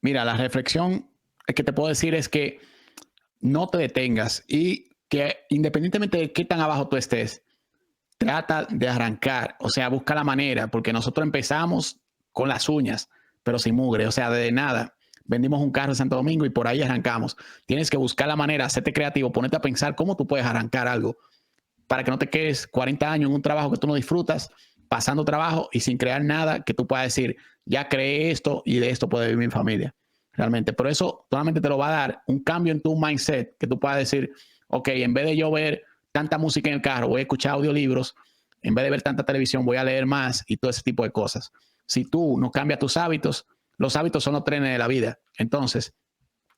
Speaker 3: Mira, la reflexión que te puedo decir es que no te detengas y que independientemente de qué tan abajo tú estés, trata de arrancar, o sea, busca la manera, porque nosotros empezamos con las uñas, pero sin mugre, o sea, de nada. Vendimos un carro en Santo Domingo y por ahí arrancamos. Tienes que buscar la manera, hacerte creativo, ponerte a pensar cómo tú puedes arrancar algo para que no te quedes 40 años en un trabajo que tú no disfrutas, pasando trabajo y sin crear nada que tú puedas decir, ya creé esto y de esto puede vivir mi familia. Realmente, pero eso solamente te lo va a dar un cambio en tu mindset, que tú puedas decir, ok, en vez de yo ver tanta música en el carro, voy a escuchar audiolibros, en vez de ver tanta televisión, voy a leer más y todo ese tipo de cosas. Si tú no cambias tus hábitos, los hábitos son los trenes de la vida. Entonces,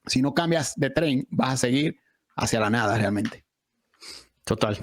Speaker 3: si no cambias de tren, vas a seguir hacia la nada realmente.
Speaker 2: Total.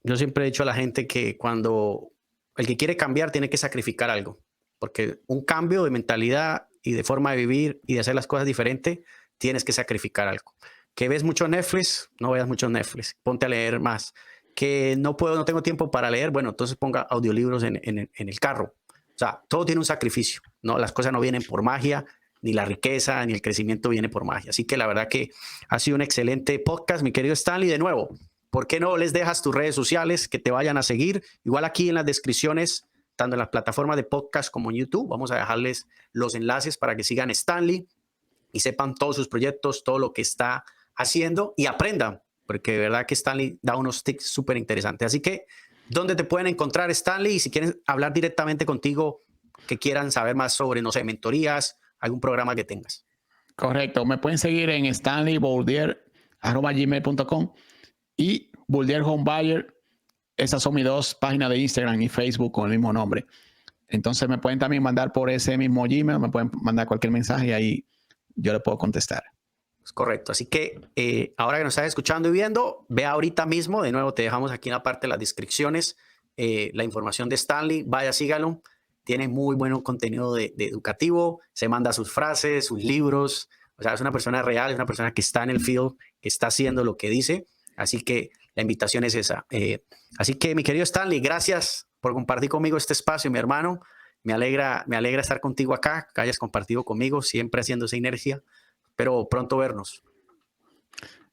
Speaker 2: Yo siempre he dicho a la gente que cuando el que quiere cambiar tiene que sacrificar algo, porque un cambio de mentalidad y de forma de vivir y de hacer las cosas diferente, tienes que sacrificar algo. Que ves mucho Netflix, no veas mucho Netflix, ponte a leer más. Que no tengo tiempo para leer, bueno, entonces ponga audiolibros en el carro. O sea, todo tiene un sacrificio, ¿no? Las cosas no vienen por magia, ni la riqueza, ni el crecimiento viene por magia. Así que la verdad que ha sido un excelente podcast, mi querido Stanley. De nuevo, ¿por qué no les dejas tus redes sociales que te vayan a seguir? Igual aquí en las descripciones, tanto en las plataformas de podcast como en YouTube, vamos a dejarles los enlaces para que sigan Stanley y sepan todos sus proyectos, todo lo que está haciendo y aprendan, porque de verdad que Stanley da unos tips súper interesantes. Así que, ¿dónde te pueden encontrar, Stanley? Y si quieren hablar directamente contigo, que quieran saber más sobre, no sé, mentorías, algún programa que tengas.
Speaker 3: Correcto. Me pueden seguir en stanleybourdier@gmail.com y Bourdier Home Buyer. Esas son mis dos páginas de Instagram y Facebook con el mismo nombre. Entonces me pueden también mandar por ese mismo Gmail, me pueden mandar cualquier mensaje y ahí yo le puedo contestar.
Speaker 2: Es correcto. Así que ahora que nos estás escuchando y viendo, ve ahorita mismo. De nuevo, te dejamos aquí en la parte de las descripciones la información de Stanley. Vaya, sígalo. Tiene muy buen contenido de educativo. Se manda sus frases, sus libros. O sea, es una persona real, es una persona que está en el field, que está haciendo lo que dice. Así que la invitación es esa. Así que, mi querido Stanley, gracias por compartir conmigo este espacio, mi hermano. Me alegra estar contigo acá, que hayas compartido conmigo, siempre haciendo esa inercia. Pero pronto vernos.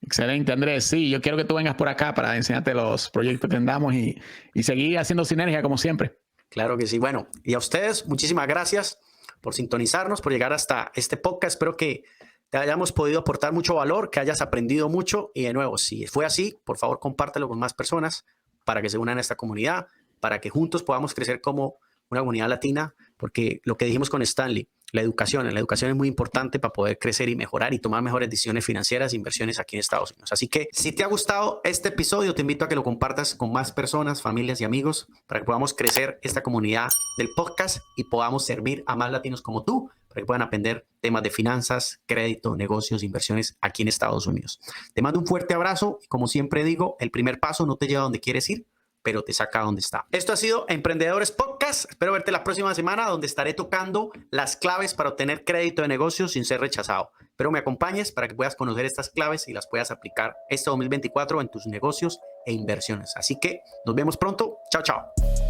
Speaker 3: Excelente, Andrés. Sí, yo quiero que tú vengas por acá para enseñarte los proyectos que tengamos y seguir haciendo sinergia como siempre.
Speaker 2: Claro que sí. Bueno, y a ustedes, muchísimas gracias por sintonizarnos, por llegar hasta este podcast. Espero que te hayamos podido aportar mucho valor, que hayas aprendido mucho. Y de nuevo, si fue así, por favor, compártelo con más personas para que se unan a esta comunidad, para que juntos podamos crecer como una comunidad latina, porque lo que dijimos con Stanley, la educación. La educación es muy importante para poder crecer y mejorar y tomar mejores decisiones financieras e inversiones aquí en Estados Unidos. Así que si te ha gustado este episodio, te invito a que lo compartas con más personas, familias y amigos para que podamos crecer esta comunidad del podcast y podamos servir a más latinos como tú para que puedan aprender temas de finanzas, crédito, negocios, inversiones aquí en Estados Unidos. Te mando un fuerte abrazo y como siempre digo, el primer paso no te lleva a donde quieres ir, pero te saca a donde está. Esto ha sido Emprendedores Podcast. Espero verte la próxima semana donde estaré tocando las claves para obtener crédito de negocios sin ser rechazado. Espero me acompañes para que puedas conocer estas claves y las puedas aplicar este 2024 en tus negocios e inversiones. Así que nos vemos pronto. Chao, chao.